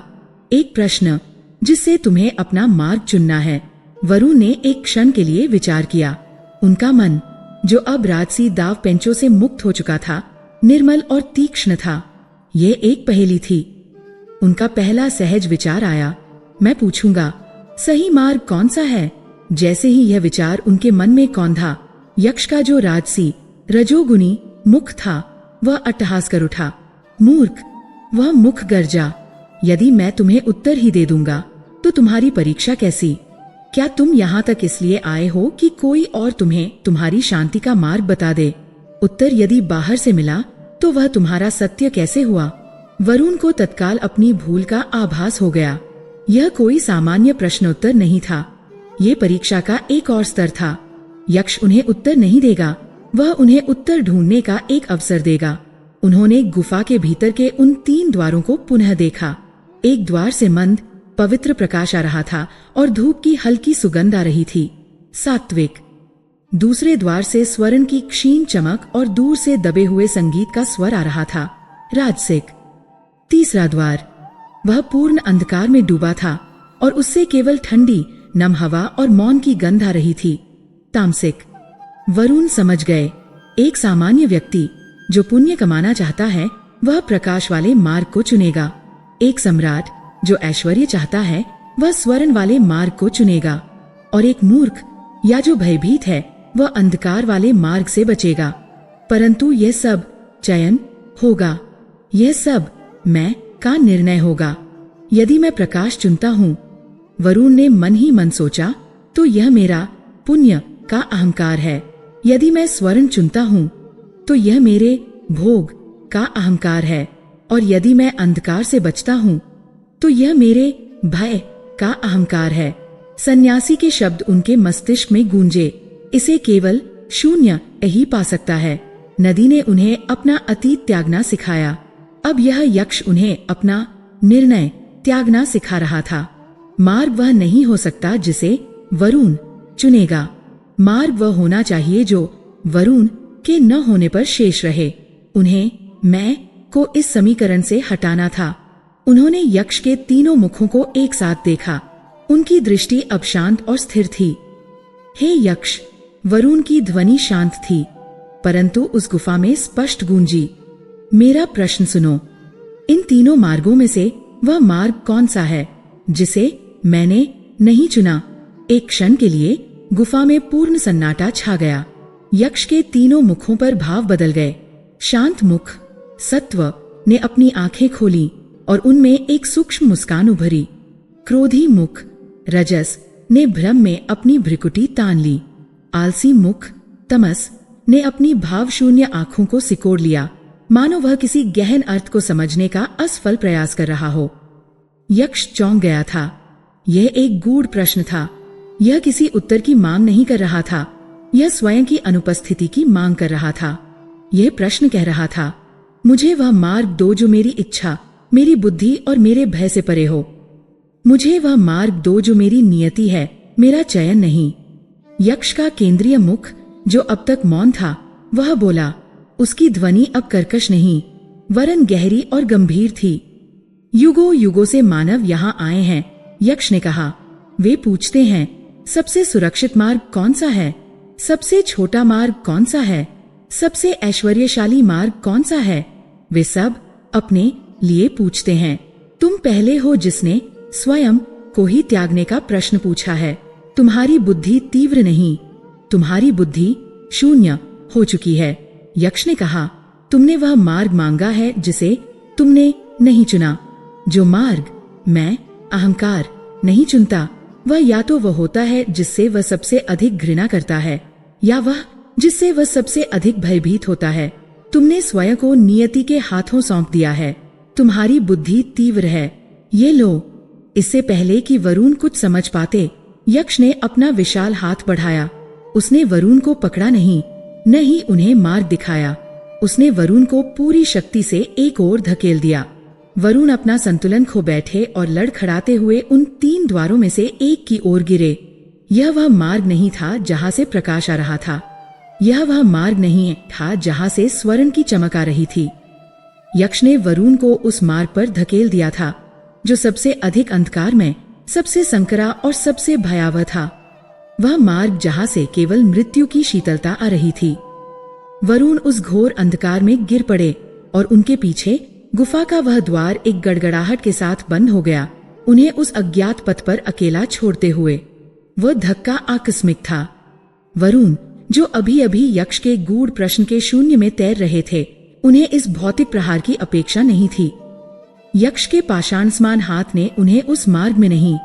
एक प्रश्न जिससे तुम्हें अपना मार्ग चुनना है। वरुण ने एक क्षण के लिए विचार किया। उनका मन, जो अब राजसी दाव पेंचों से मुक्त हो चुका था, निर्मल और तीक्ष्ण था। यह एक पहेली थी। उनका पहला सहज विचार आया, मैं पूछूंगा, सही मार्ग कौन सा है? जैसे ही यह विचार उनके मन में कौंधा, यक्ष का जो राजसी रजोगुनी मुख था, वह अट्टहास कर उठा। मूर्ख, वह मुख गर्जा। यदि मैं तुम्हें उत्तर ही दे दूंगा, तो तुम्हारी परीक्षा कैसी? क्या तुम यहाँ तक इसलिए आए हो कि कोई और तुम्हें तुम्हारी शांति का मार्ग बता दे? उत्तर यदि बाहर से मिला, तो वह तुम्हारा सत्य कैसे हुआ? वरुण को तत्काल अपनी भूल का आभास हो गया। यह कोई सामान्य प्रश्नोत्तर नहीं था, ये परीक्षा का एक और स्तर था। यक्ष उन्हें उत्तर नहीं देगा, वह उन्हें उत्तर ढूंढने का एक अवसर देगा। उन्होंने गुफा के भीतर के उन 3 द्वारों को पुनः देखा। एक द्वार से मंद पवित्र प्रकाश आ रहा था और धूप की हल्की सुगंध आ रही थी, सात्विक। दूसरे द्वार से स्वर्ण की क्षीण चमक और दूर से दबे हुए संगीत का स्वर आ रहा था, राजसिक। तीसरा द्वार, वह पूर्ण अंधकार में डूबा था और उससे केवल ठंडी नम हवा और मौन की गंध आ रही थी, तामसिक। वरुण समझ गए, एक सामान्य व्यक्ति जो पुण्य कमाना चाहता है, वह प्रकाश वाले मार्ग को चुनेगा। एक सम्राट जो ऐश्वर्य चाहता है, वह स्वर्ण वाले मार्ग को चुनेगा। और एक मूर्ख या जो भयभीत है, वह अंधकार वाले मार्ग से बचेगा। परंतु यह सब चयन होगा, यह सब मैं का निर्णय होगा। यदि मैं प्रकाश चुनता हूँ, वरुण ने मन ही मन सोचा, तो यह मेरा पुण्य का अहंकार है। यदि मैं स्वर्ण चुनता हूँ, तो यह मेरे भोग का अहंकार है। और यदि मैं अंधकार से बचता हूँ, तो यह मेरे भय का अहंकार है। सन्यासी के शब्द उनके मस्तिष्क में गूंजे, इसे केवल शून्य ही पा सकता है। नदी ने उन्हें अपना अतीत त्यागना सिखाया। अब यह यक्ष उन्हें अपना निर्णय त्यागना सिखा रहा था। मार्ग वह नहीं हो सकता जिसे वरुण चुनेगा। मार्ग वह होना चाहिए जो वरुण के न होने पर शेष रहे। उन्हें मैं को इस समीकरण से हटाना था। उन्होंने यक्ष के तीनों मुखों को एक साथ देखा। उनकी दृष्टि अब शांत और स्थिर थी। हे यक्ष, वरुण की ध्वनि शांत थी, परंतु उस गुफा में स्पष्ट गूंजी। मेरा प्रश्न सुनो। इन तीनों मार्गों में से वह मार्ग कौन सा है जिसे मैंने नहीं चुना? एक क्षण के लिए गुफा में पूर्ण सन्नाटा छा गया। यक्ष के तीनों मुखों पर भाव बदल गए। शांत मुख सत्व ने अपनी आंखें खोली और उनमें एक सूक्ष्म मुस्कान उभरी। क्रोधी मुख रजस ने भ्रम में अपनी भ्रिकुटी तान ली। आलसी मुख तमस ने अपनी भावशून्य आंखों को सिकोड़ लिया, मानो वह किसी गहन अर्थ को समझने का असफल प्रयास कर रहा हो। यक्ष चौंक गया था। यह एक गूढ़ प्रश्न था। यह किसी उत्तर की मांग नहीं कर रहा था, यह स्वयं की अनुपस्थिति की मांग कर रहा था। यह प्रश्न कह रहा था, मुझे वह मार्ग दो जो मेरी इच्छा, मेरी बुद्धि और मेरे भय से परे हो। मुझे वह मार्ग दो जो मेरी नियति है, मेरा चयन नहीं। यक्ष का केंद्रीय मुख जो अब तक मौन था, वह बोला। उसकी ध्वनि अब कर्कश नहीं, वरन गहरी और गंभीर थी। युगों युगों से मानव यहाँ आए हैं, यक्ष ने कहा। वे पूछते हैं, सबसे सुरक्षित मार्ग कौन सा है? सबसे छोटा मार्ग कौन सा है? सबसे ऐश्वर्यशाली मार्ग कौन सा है? वे सब अपने लिए पूछते हैं। तुम पहले हो जिसने स्वयं को ही त्यागने का प्रश्न पूछा है। तुम्हारी बुद्धि तीव्र नहीं, तुम्हारी बुद्धि शून्य हो चुकी है। यक्ष ने कहा, तुमने वह मार्ग मांगा है जिसे तुमने नहीं चुना। जो मार्ग मैं अहंकार नहीं चुनता, वह या तो वह होता है जिससे वह सबसे अधिक घृणा करता है, या वह जिससे वह सबसे अधिक भयभीत होता है। तुमने स्वयं को नियति के हाथों सौंप दिया है। तुम्हारी बुद्धि तीव्र है। ये लो। इससे पहले कि वरुण कुछ समझ पाते, यक्ष ने अपना विशाल हाथ बढ़ाया। उसने वरुण को पकड़ा नहीं, न ही उन्हें मार्ग दिखाया। उसने वरुण को पूरी शक्ति से एक ओर धकेल दिया। वरुण अपना संतुलन खो बैठे और लड़खड़ाते हुए उन 3 द्वारों में से एक की ओर गिरे। यह वह मार्ग नहीं था जहां से प्रकाश आ रहा था। यह वह मार्ग नहीं था जहां से स्वर्ण की चमक आ रही थी। यक्ष ने वरुण को उस मार्ग पर धकेल दिया था जो सबसे अधिक अंधकार में, सबसे संकरा और सबसे भयावह था। वह मार्ग जहां से केवल मृत्यु की शीतलता आ रही थी। वरुण उस घोर अंधकार में गिर पड़े और उनके पीछे गुफा का वह द्वार एक गड़गड़ाहट के साथ बंद हो गया, उन्हें उस अज्ञात पथ पर अकेला छोड़ते हुए। वह धक्का आकस्मिक था। वरुण, जो अभी अभी यक्ष के गूढ़ प्रश्न के शून्य में तैर रहे थे, उन्हें इस भौतिक प्रहार की अपेक्षा नहीं थी। यक्ष के पाषाण समान हाथ ने उन्हें उस मार्ग में नहीं,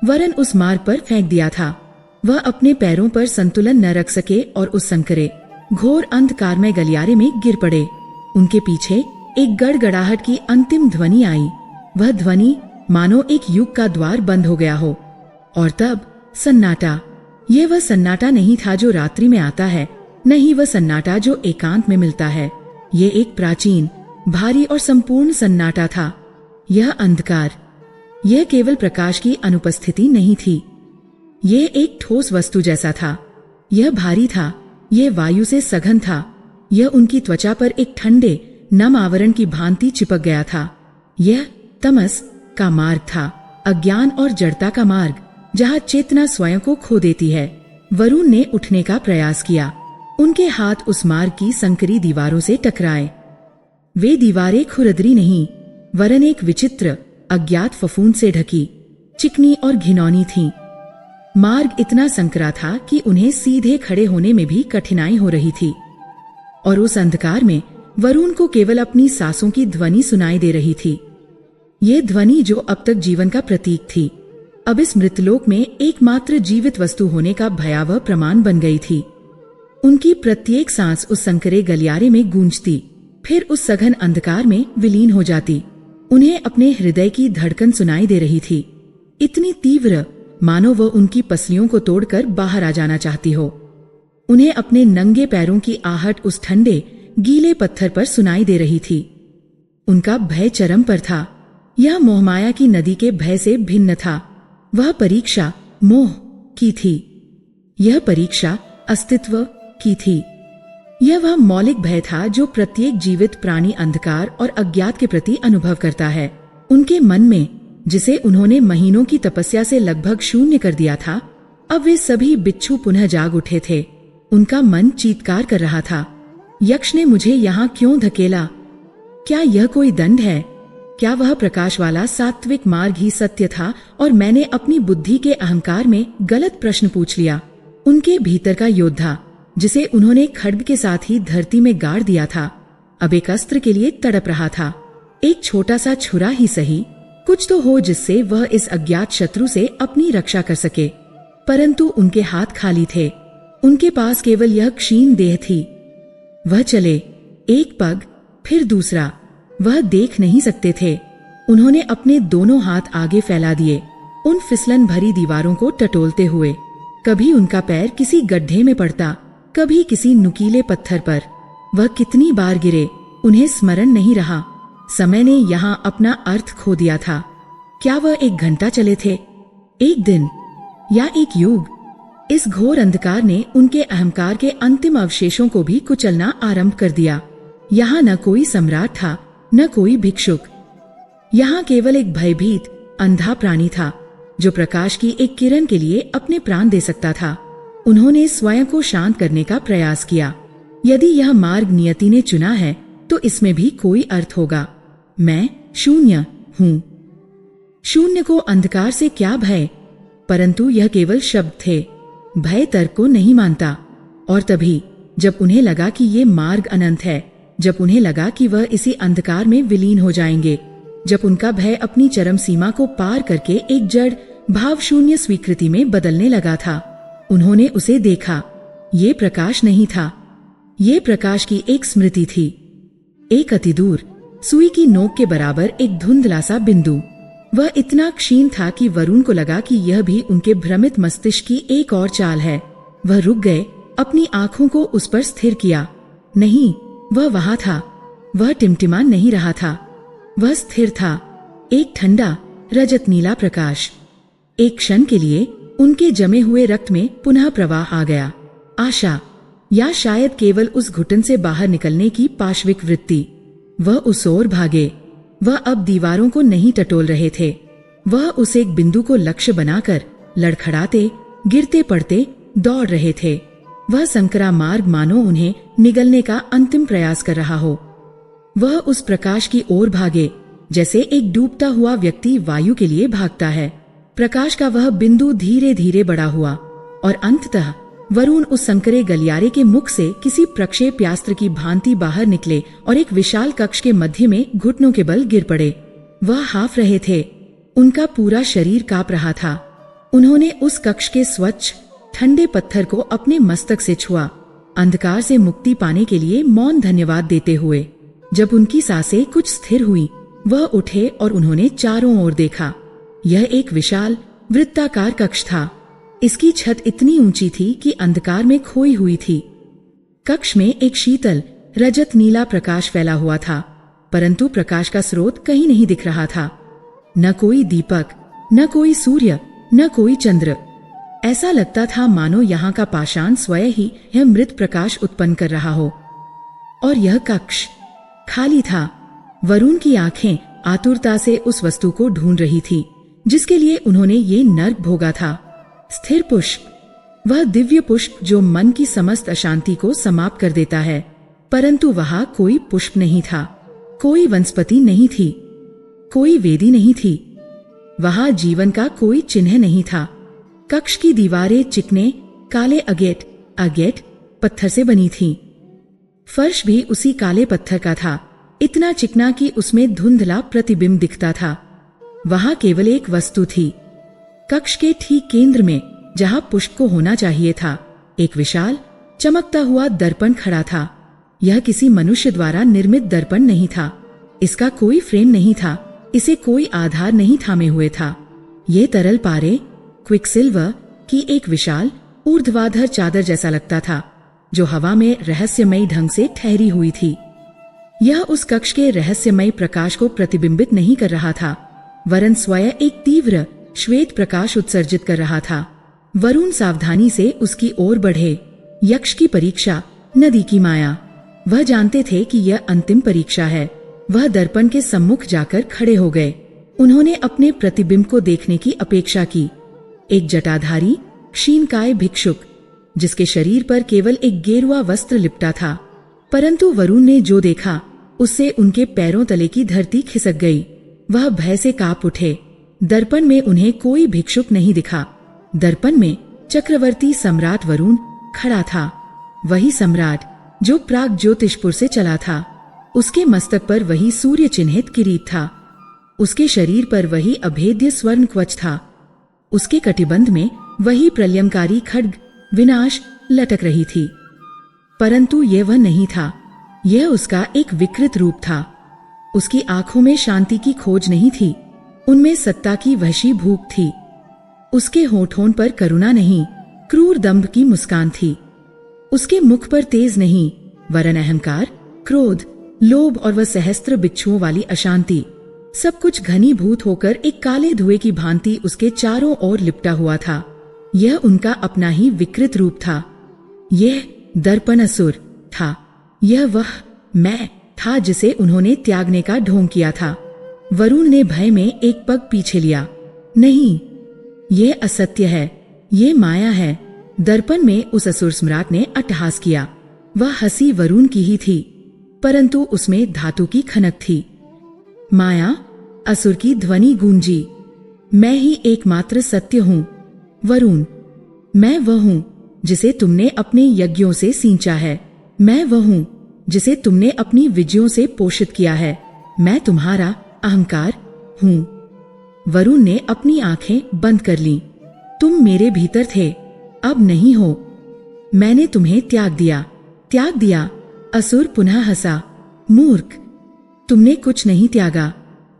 वरन उस मार्ग पर फेंक दिया था। वह अपने पैरों पर संतुलन न रख सके और उस संकरे घोर अंधकार में गलियारे में गिर पड़े। उनके पीछे एक गड़गड़ाहट की अंतिम ध्वनि आई। वह ध्वनि मानो एक युग का द्वार बंद हो गया हो। और तब सन्नाटा। यह वह सन्नाटा नहीं था जो रात्रि में आता है, नहीं वह सन्नाटा जो एकांत में मिलता है। ये एक प्राचीन, भारी और संपूर्ण सन्नाटा था। यह अंधकार, यह केवल प्रकाश की अनुपस्थिति नहीं थी। यह एक ठोस वस्तु जैसा था। यह भारी था, यह वायु से सघन था। यह उनकी त्वचा पर एक ठंडे नम आवरण की भांति चिपक गया था। यह तमस का मार्ग था, अज्ञान और जड़ता का मार्ग, जहाँ चेतना स्वयं को खो देती है। वरुण ने उठने का प्रयास किया। उनके हाथ उस मार्ग की संकरी दीवारों से टकराए। वे दीवारें खुरदरी नहीं, वरन एक विचित्र अज्ञात फफूंद से ढकी, चिकनी और घिनौनी थीं। मार्ग इतना संकरा था कि उन्हें सीधे खड़े होने में भी कठिनाई हो रही थी। और उस अंधकार में वरुण को केवल अपनी सांसों की ध्वनि सुनाई दे रही थी। ये ध्वनि जो अब तक जीवन का प्रतीक थी, अब इस मृतलोक में एकमात्र जीवित वस्तु होने का भयावह प्रमाण बन गई थी। उनकी प्रत्येक सांस उस संकरे गलियारे में गूंजती, फिर उस सघन अंधकार में विलीन हो जाती। उन्हें अपने हृदय की धड़कन सुनाई दे रही थी, इतनी तीव्र मानो वह उनकी पसलियों को तोड़कर बाहर आ जाना चाहती हो। उन्हें अपने नंगे पैरों की आहट उस ठंडे गीले पत्थर पर सुनाई दे रही थी। उनका भय चरम पर था। यह मोहमाया की नदी के भय से भिन्न था। वह परीक्षा मोह की थी। यह परीक्षा अस्तित्व की थी। यह वह मौलिक भय था जो प्रत्येक जीवित प्राणी अंधकार और अज्ञात के प्रति अनुभव करता है। उनके मन में, जिसे उन्होंने महीनों की तपस्या से लगभग शून्य कर दिया था, अब वे सभी बिच्छू पुनः जाग उठे थे। उनका मन चीत्कार कर रहा था, यक्ष ने मुझे यहाँ क्यों धकेला? क्या यह कोई दंड है? क्या वह प्रकाश वाला सात्विक मार्ग ही सत्य था और मैंने अपनी बुद्धि के अहंकार में गलत प्रश्न पूछ लिया? उनके भीतर का योद्धा, जिसे उन्होंने खड्ग के साथ ही धरती में गाड़ दिया था, अब एक अस्त्र के लिए तड़प रहा था। एक छोटा सा छुरा ही सही, कुछ तो हो जिससे वह इस अज्ञात शत्रु से अपनी रक्षा कर सके। परंतु उनके हाथ खाली थे। उनके पास केवल यह क्षीण देह थी। वह चले, एक पग फिर दूसरा। वह देख नहीं सकते थे। उन्होंने अपने दोनों हाथ आगे फैला दिए, उन फिसलन भरी दीवारों को टटोलते हुए। कभी उनका पैर किसी गड्ढे में पड़ता, कभी किसी नुकीले पत्थर पर। वह कितनी बार गिरे, उन्हें स्मरण नहीं रहा। समय ने यहाँ अपना अर्थ खो दिया था। क्या वह 1 घंटा चले थे, 1 दिन या 1 युग? इस घोर अंधकार ने उनके अहंकार के अंतिम अवशेषों को भी कुचलना आरंभ कर दिया। यहाँ न कोई सम्राट था, न कोई भिक्षुक। यहाँ केवल एक भयभीत अंधा प्राणी था, जो प्रकाश की एक किरण के लिए अपने प्राण दे सकता था। उन्होंने स्वयं को शांत करने का प्रयास किया। यदि यह मार्ग नियति ने चुना है, तो इसमें भी कोई अर्थ होगा। मैं शून्य हूँ। शून्य को अंधकार से क्या भय? परंतु यह केवल शब्द थे। भय तर्क को नहीं मानता। और तभी जब उन्हें लगा कि ये मार्ग अनंत है, जब उन्हें लगा कि वह इसी अंधकार में विलीन हो जाएंगे, जब उनका भय अपनी चरम सीमा को पार करके एक जड़ भावशून्य स्वीकृति में बदलने लगा था, उन्होंने उसे देखा। ये प्रकाश नहीं था, ये प्रकाश की एक स्मृति थी। एक अति दूर, सुई की नोक के बराबर एक धुंधला सा बिंदु। वह इतना क्षीण था कि वरुण को लगा कि यह भी उनके भ्रमित मस्तिष्क की एक और चाल है। वह रुक गए, अपनी आंखों को उस पर स्थिर किया। नहीं, वह वहां था। वह टिमटिमा नहीं रहा था, वह स्थिर था। एक ठंडा रजत नीला प्रकाश। एक क्षण के लिए उनके जमे हुए रक्त में पुनः प्रवाह आ गया। आशा, या शायद केवल उस घुटन से बाहर निकलने की पाशविक वृत्ति। वह उस ओर भागे। वह अब दीवारों को नहीं टटोल रहे थे। वह उस एक बिंदु को लक्ष्य बनाकर लड़खड़ाते, गिरते पड़ते दौड़ रहे थे। वह संकरा मार्ग मानो उन्हें निगलने का अंतिम प्रयास कर रहा हो। वह उस प्रकाश की ओर भागे, जैसे एक डूबता हुआ व्यक्ति वायु के लिए भागता है। प्रकाश का वह बिंदु धीरे धीरे बड़ा हुआ और अंततः वरुण उस संकरे गलियारे के मुख से किसी प्रक्षेप्यास्त्र की भांति बाहर निकले और एक विशाल कक्ष के मध्य में घुटनों के बल गिर पड़े। वह हाफ रहे थे, उनका पूरा शरीर कांप रहा था। उन्होंने उस कक्ष के स्वच्छ ठंडे पत्थर को अपने मस्तक से छुआ, अंधकार से मुक्ति पाने के लिए मौन धन्यवाद देते हुए। जब उनकी सांसें कुछ स्थिर हुई, वह उठे और उन्होंने चारों ओर देखा। यह एक विशाल वृत्ताकार कक्ष था। इसकी छत इतनी ऊंची थी कि अंधकार में खोई हुई थी। कक्ष में एक शीतल रजत नीला प्रकाश फैला हुआ था, परंतु प्रकाश का स्रोत कहीं नहीं दिख रहा था। न कोई दीपक, न कोई सूर्य, न कोई चंद्र। ऐसा लगता था मानो यहाँ का पाषाण स्वयं ही यह मृत प्रकाश उत्पन्न कर रहा हो। और यह कक्ष खाली था। वरुण की आंखें आतुरता से उस वस्तु को ढूंढ रही थी जिसके लिए उन्होंने ये नर्क भोगा था। स्थिर पुष्प, वह दिव्य पुष्प जो मन की समस्त अशांति को समाप्त कर देता है। परंतु वहां कोई पुष्प नहीं था, कोई वनस्पति नहीं थी, कोई वेदी नहीं थी। वहां जीवन का कोई चिन्ह नहीं था। कक्ष की दीवारें चिकने काले अगेट पत्थर से बनी थीं। फर्श भी उसी काले पत्थर का था, इतना चिकना कि उसमें धुंधला प्रतिबिंब दिखता था। वहां केवल एक वस्तु थी। कक्ष के ठीक केंद्र में, जहां पुष्प को होना चाहिए था, एक विशाल चमकता हुआ दर्पण खड़ा था। यह किसी मनुष्य द्वारा निर्मित दर्पण नहीं था। इसका कोई फ्रेम नहीं था, इसे कोई आधार नहीं थामे हुए था। ये तरल पारे क्विकसिल्वर की एक विशाल ऊर्ध्वाधर चादर जैसा लगता था, जो हवा में रहस्यमयी ढंग से ठहरी हुई थी। यह उस कक्ष के रहस्यमय प्रकाश को प्रतिबिंबित नहीं कर रहा था, वरन स्वयं एक तीव्र श्वेत प्रकाश उत्सर्जित कर रहा था। वरुण सावधानी से उसकी ओर बढ़े। यक्ष की परीक्षा, नदी की माया। वह जानते थे कि यह अंतिम परीक्षा है। वह दर्पण के सम्मुख जाकर खड़े हो गए। उन्होंने अपने प्रतिबिंब को देखने की अपेक्षा की। एक जटाधारी क्षीणकाय भिक्षुक, जिसके शरीर पर केवल एक गेरुआ वस्त्र लिपटा था। परंतु वरुण ने जो देखा, उससे उनके पैरों तले की धरती खिसक गई। वह भय से कांप उठे। दर्पण में उन्हें कोई भिक्षुक नहीं दिखा। दर्पण में चक्रवर्ती सम्राट वरुण खड़ा था, वही सम्राट जो प्राग ज्योतिषपुर से चला था। उसके मस्तक पर वही सूर्य चिन्हित किरीट था। उसके शरीर पर वही अभेद्य स्वर्ण कवच था। उसके कटिबंध में वही प्रलयंकारी खड्ग विनाश लटक रही थी। परंतु यह वह नहीं था। यह उसका एक विकृत रूप था। उसकी आंखों में शांति की खोज नहीं थी, उनमें सत्ता की वहशी भूख थी। उसके होठों पर करुणा नहीं, क्रूर दंभ की मुस्कान थी। उसके मुख पर तेज नहीं, वरन अहंकार, क्रोध, लोभ और वह सहस्त्र बिच्छुओं वाली अशांति, सब कुछ घनीभूत होकर एक काले धुएं की भांति उसके चारों ओर लिपटा हुआ था। यह उनका अपना ही विकृत रूप था। यह दर्पण असुर था। यह वह मैं था जिसे उन्होंने त्यागने का ढोंग किया था। वरुण ने भय में एक पग पीछे लिया। नहीं, यह असत्य है, ये माया है। दर्पण में उस असुर सम्राट ने अट्टहास किया। वह हंसी वरुण की ही थी, परंतु उसमें धातु की खनक थी। माया, असुर की ध्वनि गूंजी। मैं ही एकमात्र सत्य हूँ वरुण। मैं वह हूँ जिसे तुमने अपने यज्ञों से सींचा है। मैं वह हूँ जिसे तुमने अपनी विजयों से पोषित किया है। मैं तुम्हारा अहंकार हूँ। वरुण ने अपनी आंखें बंद कर लीं। तुम मेरे भीतर थे, अब नहीं हो। मैंने तुम्हें त्याग दिया, त्याग दिया। असुर पुनः हंसा। मूर्ख, तुमने कुछ नहीं त्यागा।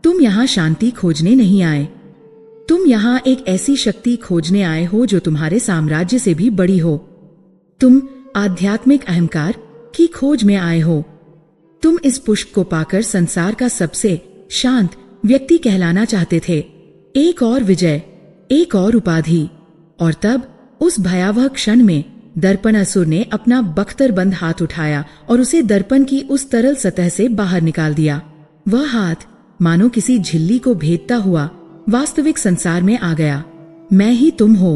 तुम यहाँ शांति खोजने नहीं आए। तुम यहाँ एक ऐसी शक्ति खोजने आए हो जो तुम्हारे साम्राज्य से भी बड़ी हो। तुम आध्यात्मिक अहंकार की खोज में आए हो। तुम इस पुष्प को पाकर संसार का सबसे शांत व्यक्ति कहलाना चाहते थे। एक और विजय, एक और उपाधि। और तब उस भयावह क्षण में दर्पण असुर ने अपना बख्तरबंद हाथ उठाया और उसे दर्पण की उस तरल सतह से बाहर निकाल दिया। वह हाथ मानो किसी झिल्ली को भेदता हुआ वास्तविक संसार में आ गया। मैं ही तुम हो,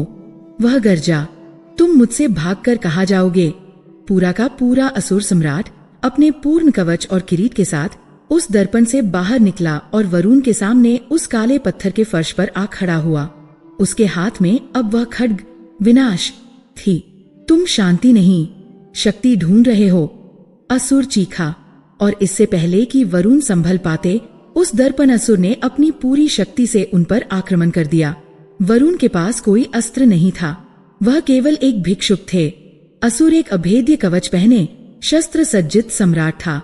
वह गर्जा। तुम मुझसे भागकर कहाँ जाओगे? पूरा का पूरा असुर सम्राट अपने पूर्ण कवच और किरीट के साथ उस दर्पण से बाहर निकला और वरुण के सामने उस काले पत्थर के फर्श पर आ खड़ा हुआ। उसके हाथ में अब वह खड्ग विनाश थी। तुम शांति नहीं, शक्ति ढूंढ रहे हो, असुर चीखा। और इससे पहले कि वरुण संभल पाते, उस दर्पण असुर ने अपनी पूरी शक्ति से उन पर आक्रमण कर दिया। वरुण के पास कोई अस्त्र नहीं था, वह केवल एक भिक्षुक थे। असुर एक अभेद्य कवच पहने शस्त्र सज्जित सम्राट था।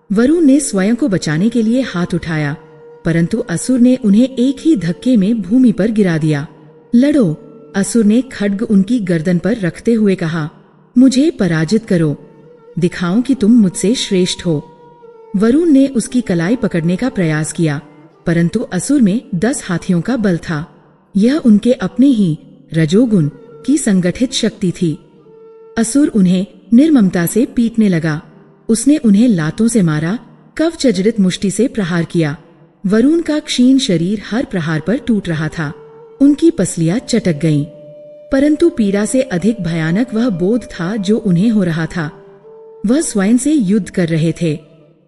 वरुण ने स्वयं को बचाने के लिए हाथ उठाया, परंतु असुर ने उन्हें एक ही धक्के में भूमि पर गिरा दिया। लड़ो, असुर ने खड्ग उनकी गर्दन पर रखते हुए कहा। मुझे पराजित करो, दिखाऊं कि तुम मुझसे श्रेष्ठ हो। वरुण ने उसकी कलाई पकड़ने का प्रयास किया, परंतु असुर में 10 हाथियों का बल था। यह उनके अपने ही रजोगुण की संगठित शक्ति थी। असुर उन्हें निर्ममता से पीटने लगा। उसने उन्हें लातों से मारा, कवच जड़ित मुष्टि से प्रहार किया। वरुण का क्षीण शरीर हर प्रहार पर टूट रहा था। उनकी पसलियां चटक गईं, परंतु पीड़ा से अधिक भयानक वह बोध था जो उन्हें हो रहा था। वह स्वयं से युद्ध कर रहे थे।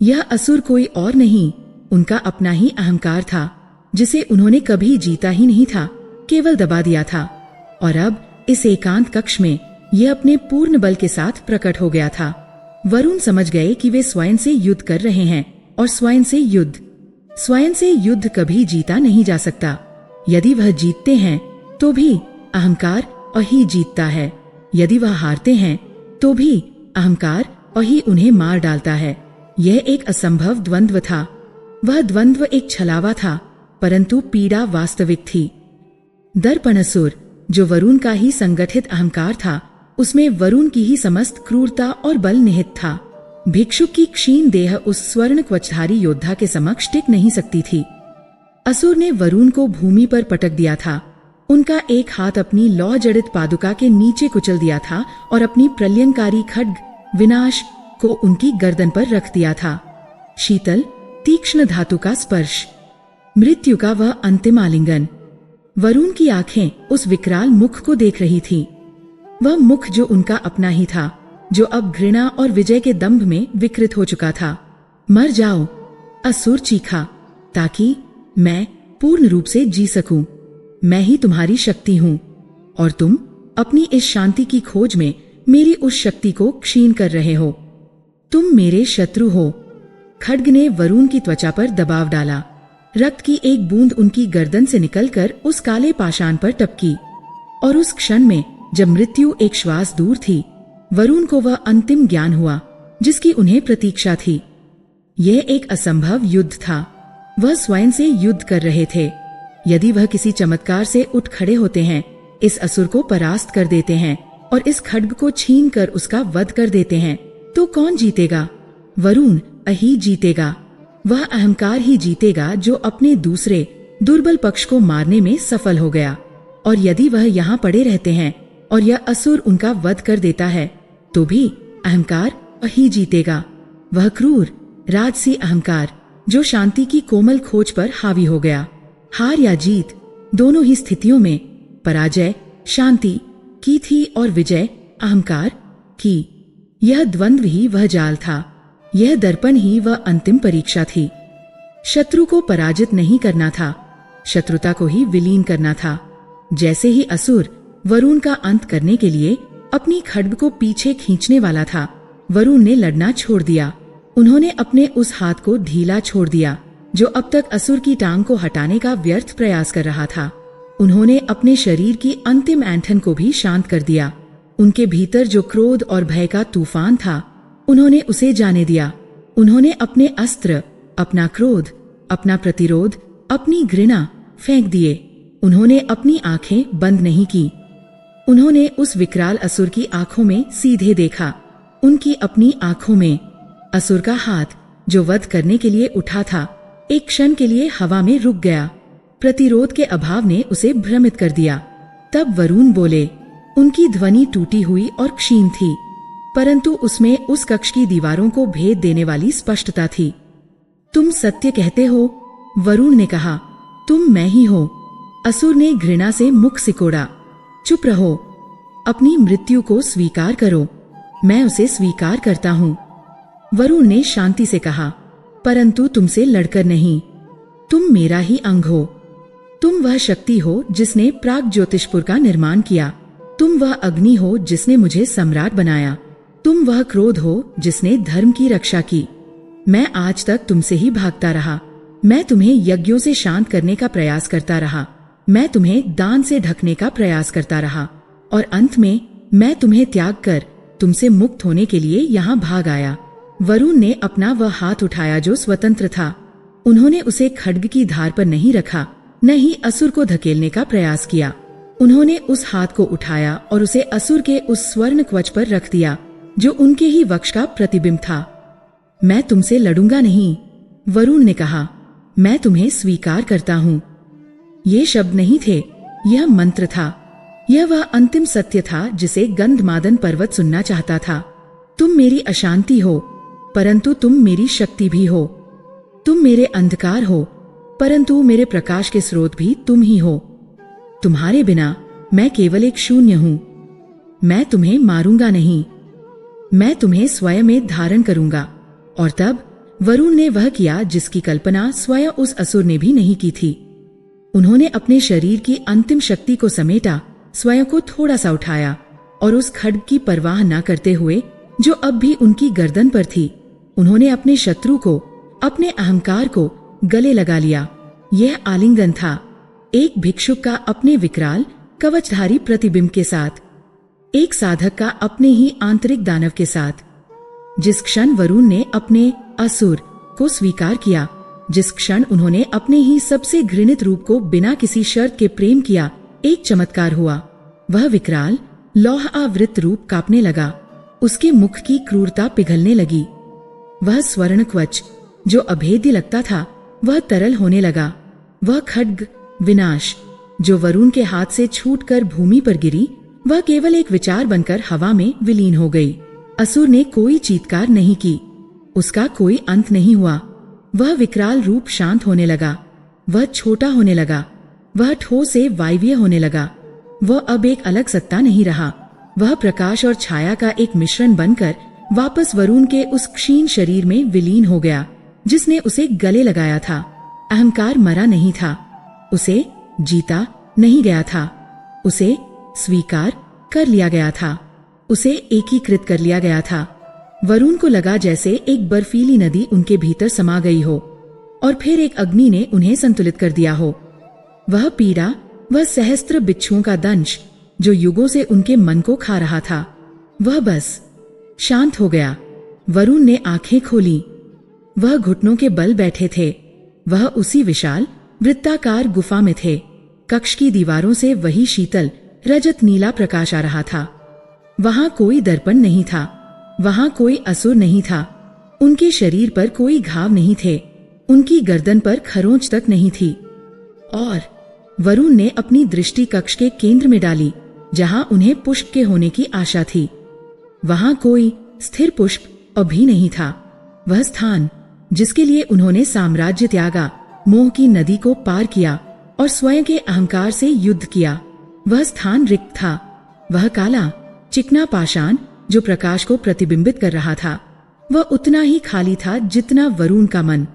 यह असुर कोई और नहीं, उनका अपना ही अहंकार था, जिसे उन्होंने कभी जीता ही नहीं था, केवल दबा दिया था। और अब इस एकांत कक्ष में यह अपने पूर्ण बल के साथ प्रकट हो गया था। वरुण समझ गए कि वे स्वयं से युद्ध कर रहे हैं, और स्वयं से युद्ध कभी जीता नहीं जा सकता। यदि वह जीतते हैं तो भी अहंकार और ही जीतता है, यदि वह हारते हैं तो भी अहंकार और ही उन्हें मार डालता है। यह एक असंभव द्वंद्व था। वह द्वंद्व एक छलावा था, परंतु पीड़ा वास्तविक थी। दर्पणसुर, जो वरुण का ही संगठित अहंकार था, उसमें वरुण की ही समस्त क्रूरता और बल निहित था। भिक्षुक की क्षीण देह उस स्वर्ण कवचधारी योद्धा के समक्ष टिक नहीं सकती थी। असुर ने वरुण को भूमि पर पटक दिया था। उनका एक हाथ अपनी लौह जड़ित पादुका के नीचे कुचल दिया था और अपनी प्रलयंकारी खड्ग विनाश को उनकी गर्दन पर रख दिया था। शीतल तीक्ष्ण धातु का स्पर्श, मृत्यु का वह अंतिम आलिंगन। वरुण की आंखें उस विकराल मुख को देख रही थीं। वह मुख जो उनका अपना ही था, जो अब घृणा और विजय के दंभ में विकृत हो चुका था। मर जाओ, असुर चीखा, ताकि मैं पूर्ण रूप से जी सकूं। मैं ही तुम्हारी शक्ति हूं और तुम अपनी इस शांति की खोज में मेरी उस शक्ति को क्षीण कर रहे हो। तुम मेरे शत्रु हो। खड्ग ने वरुण की त्वचा पर दबाव डाला। रक्त की एक बूंद उनकी गर्दन से निकलकर उस काले पाषाण पर टपकी और उस क्षण में जब मृत्यु एक श्वास दूर थी, वरुण को वह अंतिम ज्ञान हुआ जिसकी उन्हें प्रतीक्षा थी। यह एक असंभव युद्ध था। वह स्वयं से युद्ध कर रहे थे। यदि वह किसी चमत्कार से उठ खड़े होते हैं, इस असुर को परास्त कर देते हैं और इस खड्ग को छीन कर उसका वध कर देते हैं, तो कौन जीतेगा? वरुण ही जीतेगा। वह अहंकार ही जीतेगा जो अपने दूसरे दुर्बल पक्ष को मारने में सफल हो गया। और यदि वह यहाँ पड़े रहते हैं और यह असुर उनका वध कर देता है, तो भी अहंकार ही जीतेगा। वह क्रूर राजसी अहंकार जो शांति की कोमल खोज पर हावी हो गया। हार या जीत दोनों ही स्थितियों में पराजय शांति की थी और विजय अहंकार की। यह द्वंद्व ही वह जाल था। यह दर्पण ही वह अंतिम परीक्षा थी। शत्रु को पराजित नहीं करना था, शत्रुता को ही विलीन करना था। जैसे ही असुर वरुण का अंत करने के लिए अपनी खड्ग को पीछे खींचने वाला था, वरुण ने लड़ना छोड़ दिया। उन्होंने अपने उस हाथ को ढीला छोड़ दिया जो अब तक असुर की टांग को हटाने का व्यर्थ प्रयास कर रहा था। उन्होंने अपने शरीर की अंतिम ऐंठन को भी शांत कर दिया। उनके भीतर जो क्रोध और भय का तूफान था, उन्होंने उसे जाने दिया। उन्होंने अपने अस्त्र, अपना क्रोध, अपना प्रतिरोध, अपनी घृणा फेंक दिए। उन्होंने अपनी आंखें बंद नहीं की। उन्होंने उस विकराल असुर की आंखों में सीधे देखा। उनकी अपनी आंखों में असुर का हाथ जो वध करने के लिए उठा था, एक क्षण के लिए हवा में रुक गया। प्रतिरोध के अभाव ने उसे भ्रमित कर दिया। तब वरुण बोले। उनकी ध्वनि टूटी हुई और क्षीण थी, परंतु उसमें उस कक्ष की दीवारों को भेद देने वाली स्पष्टता थी। तुम सत्य कहते हो, वरुण ने कहा। तुम मैं ही हो। असुर ने घृणा से मुख सिकोड़ा। चुप रहो, अपनी मृत्यु को स्वीकार करो। मैं उसे स्वीकार करता हूँ, वरुण ने शांति से कहा, परंतु तुमसे लड़कर नहीं। तुम मेरा ही अंग हो। तुम वह शक्ति हो जिसने प्राग ज्योतिषपुर का निर्माण किया। तुम वह अग्नि हो जिसने मुझे सम्राट बनाया। तुम वह क्रोध हो जिसने धर्म की रक्षा की। मैं आज तक तुमसे ही भागता रहा। मैं तुम्हें यज्ञों से शांत करने का प्रयास करता रहा। मैं तुम्हें दान से ढकने का प्रयास करता रहा और अंत में मैं तुम्हें त्याग कर तुमसे मुक्त होने के लिए यहाँ भाग आया। वरुण ने अपना वह हाथ उठाया जो स्वतंत्र था। उन्होंने उसे खड्ग की धार पर नहीं रखा, न ही असुर को धकेलने का प्रयास किया। उन्होंने उस हाथ को उठाया और उसे असुर के उस स्वर्ण कवच पर रख दिया जो उनके ही वक्ष का प्रतिबिंब था। मैं तुमसे लड़ूंगा नहीं, वरुण ने कहा। मैं तुम्हें स्वीकार करता हूँ। ये शब्द नहीं थे, यह मंत्र था। यह वह अंतिम सत्य था जिसे गंधमादन पर्वत सुनना चाहता था। तुम मेरी अशांति हो, परंतु तुम मेरी शक्ति भी हो। तुम मेरे अंधकार हो, परंतु मेरे प्रकाश के स्रोत भी तुम ही हो। तुम्हारे बिना मैं केवल एक शून्य हूँ। मैं तुम्हें मारूंगा नहीं, मैं तुम्हें स्वयं में धारण करूंगा। और तब वरुण ने वह किया जिसकी कल्पना स्वयं उस असुर ने भी नहीं की थी। उन्होंने अपने शरीर की अंतिम शक्ति को समेटा, स्वयं को थोड़ा सा उठाया और उस खड्ग की परवाह न करते हुए जो अब भी उनकी गर्दन पर थी, उन्होंने अपने शत्रु को, अपने अहंकार को गले लगा लिया। यह आलिंगन था, एक भिक्षुक का अपने विकराल कवचधारी प्रतिबिंब के साथ, एक साधक का अपने ही आंतरिक दानव के साथ। जिस क्षण वरुण ने अपने असुर को स्वीकार किया, जिस क्षण उन्होंने अपने ही सबसे घृणित रूप को बिना किसी शर्त के प्रेम किया, एक चमत्कार हुआ। वह विकराल लौह आवृत रूप कांपने लगा। उसके मुख की क्रूरता पिघलने लगी। वह स्वर्ण कवच जो अभेद्य लगता था वह तरल होने लगा। वह खड्ग विनाश जो वरुण के हाथ से छूटकर भूमि पर गिरी वह केवल एक विचार बनकर हवा में विलीन हो गई। असुर ने कोई चीत्कार नहीं की, उसका कोई अंत नहीं हुआ। वह विकराल रूप शांत होने लगा, वह छोटा होने लगा, वह ठोस से वायवीय होने लगा। वह अब एक अलग सत्ता नहीं रहा, वह प्रकाश और छाया का एक मिश्रण बनकर वापस वरुण के उस क्षीण शरीर में विलीन हो गया जिसने उसे गले लगाया था। अहंकार मरा नहीं था, उसे जीता नहीं गया था, उसे स्वीकार कर लिया गया था, उसे एकीकृत कर लिया गया था। वरुण को लगा जैसे एक बर्फीली नदी उनके भीतर समा गई हो और फिर एक अग्नि ने उन्हें संतुलित कर दिया हो। वह पीड़ा, वह सहस्त्र बिच्छुओं का दंश जो युगों से उनके मन को खा रहा था, वह बस शांत हो गया। वरुण ने आंखें खोली, वह घुटनों के बल बैठे थे। वह उसी विशाल वृत्ताकार गुफा में थे। कक्ष की दीवारों से वही शीतल रजत नीला प्रकाश आ रहा था। वहां कोई दर्पण नहीं था, वहां कोई असुर नहीं था, उनके शरीर पर कोई घाव नहीं थे, उनकी गर्दन पर खरोंच तक नहीं थी। और वरुण ने अपनी दृष्टि कक्ष के केंद्र में डाली जहां उन्हें पुष्प के होने की आशा थी। वहां कोई स्थिर पुष्प अभी नहीं था। वह स्थान जिसके लिए उन्होंने साम्राज्य त्यागा, मोह की नदी को पार किया और स्वयं के अहंकार से युद्ध किया, वह स्थान रिक्त था। वह काला चिकना पाषाण जो प्रकाश को प्रतिबिंबित कर रहा था वह उतना ही खाली था जितना वरुण का मन।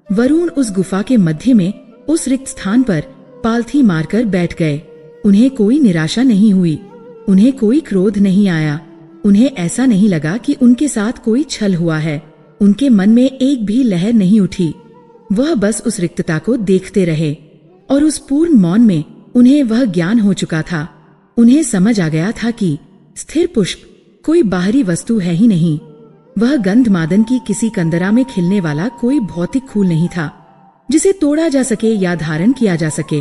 वरुण उस गुफा के मध्य में उस रिक्त स्थान पर पालथी मारकर बैठ गए। उन्हें कोई निराशा नहीं हुई, उन्हें कोई क्रोध नहीं आया, उन्हें ऐसा नहीं लगा कि उनके साथ कोई छल हुआ है। उनके मन में एक भी लहर नहीं उठी। वह बस उस रिक्तता को देखते रहे और उस पूर्ण मौन में उन्हें वह ज्ञान हो चुका था। उन्हें समझ आ गया था कि स्थिर पुष्प कोई बाहरी वस्तु है ही नहीं। वह गंधमादन की किसी कंदरा में खिलने वाला कोई भौतिक फूल नहीं था जिसे तोड़ा जा सके या धारण किया जा सके।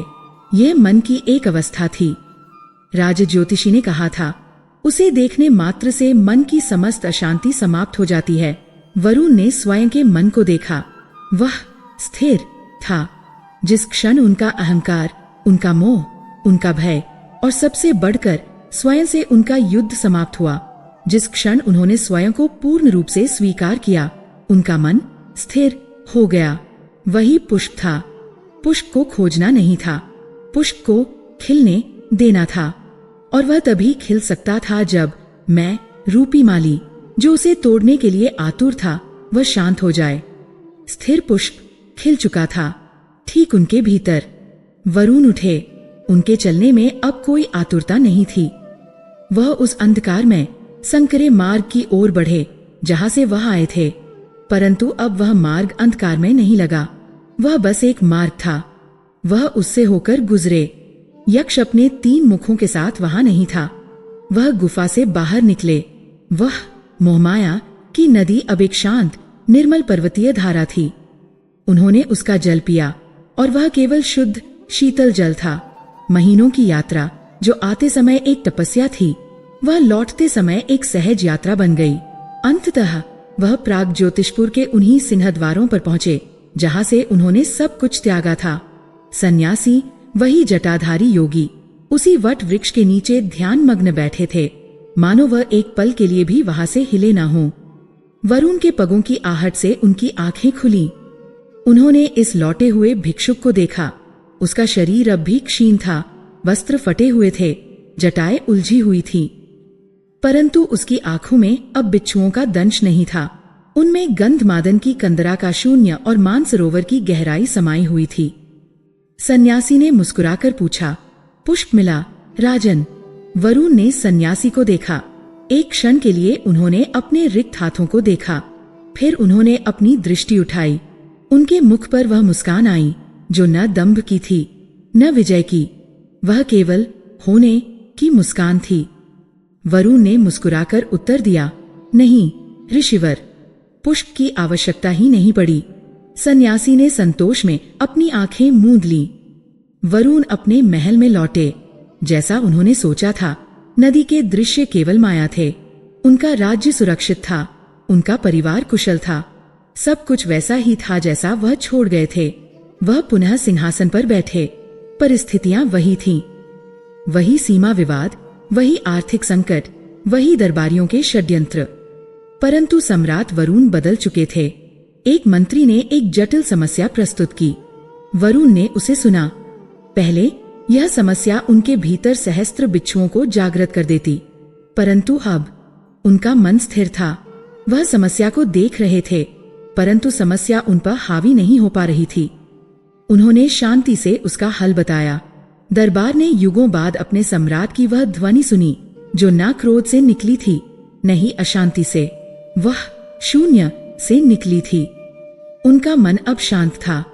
यह मन की एक अवस्था थी। राज ज्योतिषी ने कहा था, उसे देखने मात्र से मन की समस्त अशांति समाप्त हो जाती है। वरुण ने स्वयं के मन को देखा, वह स्थिर था। जिस क्षण उनका अहंकार, उनका मोह, उनका भय और सबसे बढ़कर स्वयं से उनका युद्ध समाप्त हुआ, जिस क्षण उन्होंने स्वयं को पूर्ण रूप से स्वीकार किया, उनका मन स्थिर हो गया। वही पुष्प था। पुष्प को खोजना नहीं था, पुष्प को खिलने देना था। और वह तभी खिल सकता था जब मैं रूपी माली जो उसे तोड़ने के लिए आतुर था वह शांत हो जाए। स्थिर पुष्प खिल चुका था ठीक उनके भीतर। वरुण उठे, उनके चलने में अब कोई आतुरता नहीं थी। वह उस अंधकार में संकरे मार्ग की ओर बढ़े जहां से वह आए थे, परंतु अब वह मार्ग अंधकार में नहीं लगा, वह बस एक मार्ग था। वह उससे होकर गुजरे। यक्ष अपने 3 मुखों के साथ वहां नहीं था। वह गुफा से बाहर निकले। वह मोहमाया की नदी अब एक शांत निर्मल पर्वतीय धारा थी। उन्होंने उसका जल पिया और वह केवल शुद्ध शीतल जल था। महीनों की यात्रा जो आते समय एक तपस्या थी, वह लौटते समय एक सहज यात्रा बन गई। अंततः वह प्राग ज्योतिषपुर के उन्हीं सिंहद्वारों पर पहुंचे जहां से उन्होंने सब कुछ त्यागा था। सन्यासी, वही जटाधारी योगी, उसी वट वृक्ष के नीचे ध्यान मग्न बैठे थे, मानो वह एक पल के लिए भी वहां से हिले ना हो। वरुण के पगों की आहट से उनकी आंखें खुली। उन्होंने इस लौटे हुए भिक्षुक को देखा। उसका शरीर अब भी क्षीण था, वस्त्र फटे हुए थे, जटाएं उलझी हुई थी, परंतु उसकी आंखों में अब बिच्छुओं का दंश नहीं था। उनमें गंधमादन की कंदरा का शून्य और मानसरोवर की गहराई समाई हुई थी। सन्यासी ने मुस्कुराकर पूछा, पुष्प मिला राजन? वरुण ने सन्यासी को देखा। एक क्षण के लिए उन्होंने अपने रिक्त हाथों को देखा, फिर उन्होंने अपनी दृष्टि उठाई। उनके मुख पर वह मुस्कान आई जो न दंभ की थी न विजय की, वह केवल होने की मुस्कान थी। वरुण ने मुस्कुराकर उत्तर दिया, नहीं ऋषिवर, पुष्प की आवश्यकता ही नहीं पड़ी। सन्यासी ने संतोष में अपनी आंखें मूंद ली। वरुण अपने महल में लौटे। जैसा उन्होंने सोचा था, नदी के दृश्य केवल माया थे। उनका राज्य सुरक्षित था, उनका परिवार कुशल था, सब कुछ वैसा ही था जैसा वह छोड़ गए थे। वह पुनः सिंहासन पर बैठे। परिस्थितियां वही थीं। वही सीमा विवाद, वही आर्थिक संकट, वही दरबारियों के षड्यंत्र। परंतु सम्राट वरुण बदल चुके थे। एक मंत्री ने एक जटिल समस्या प्रस्तुत की। वरुण ने उसे सुना। पहले यह समस्या उनके भीतर सहस्त्र बिच्छुओं को जागृत कर देती, परंतु अब उनका मन स्थिर था। वह समस्या को देख रहे थे, परंतु समस्या उन पर हावी नहीं हो पा रही थी। उन्होंने शांति से उसका हल बताया। दरबार ने युगों बाद अपने सम्राट की वह ध्वनि सुनी, जो न क्रोध से निकली थी, न ही अशांति से, वह शून्य से निकली थी। उनका मन अब शांत था।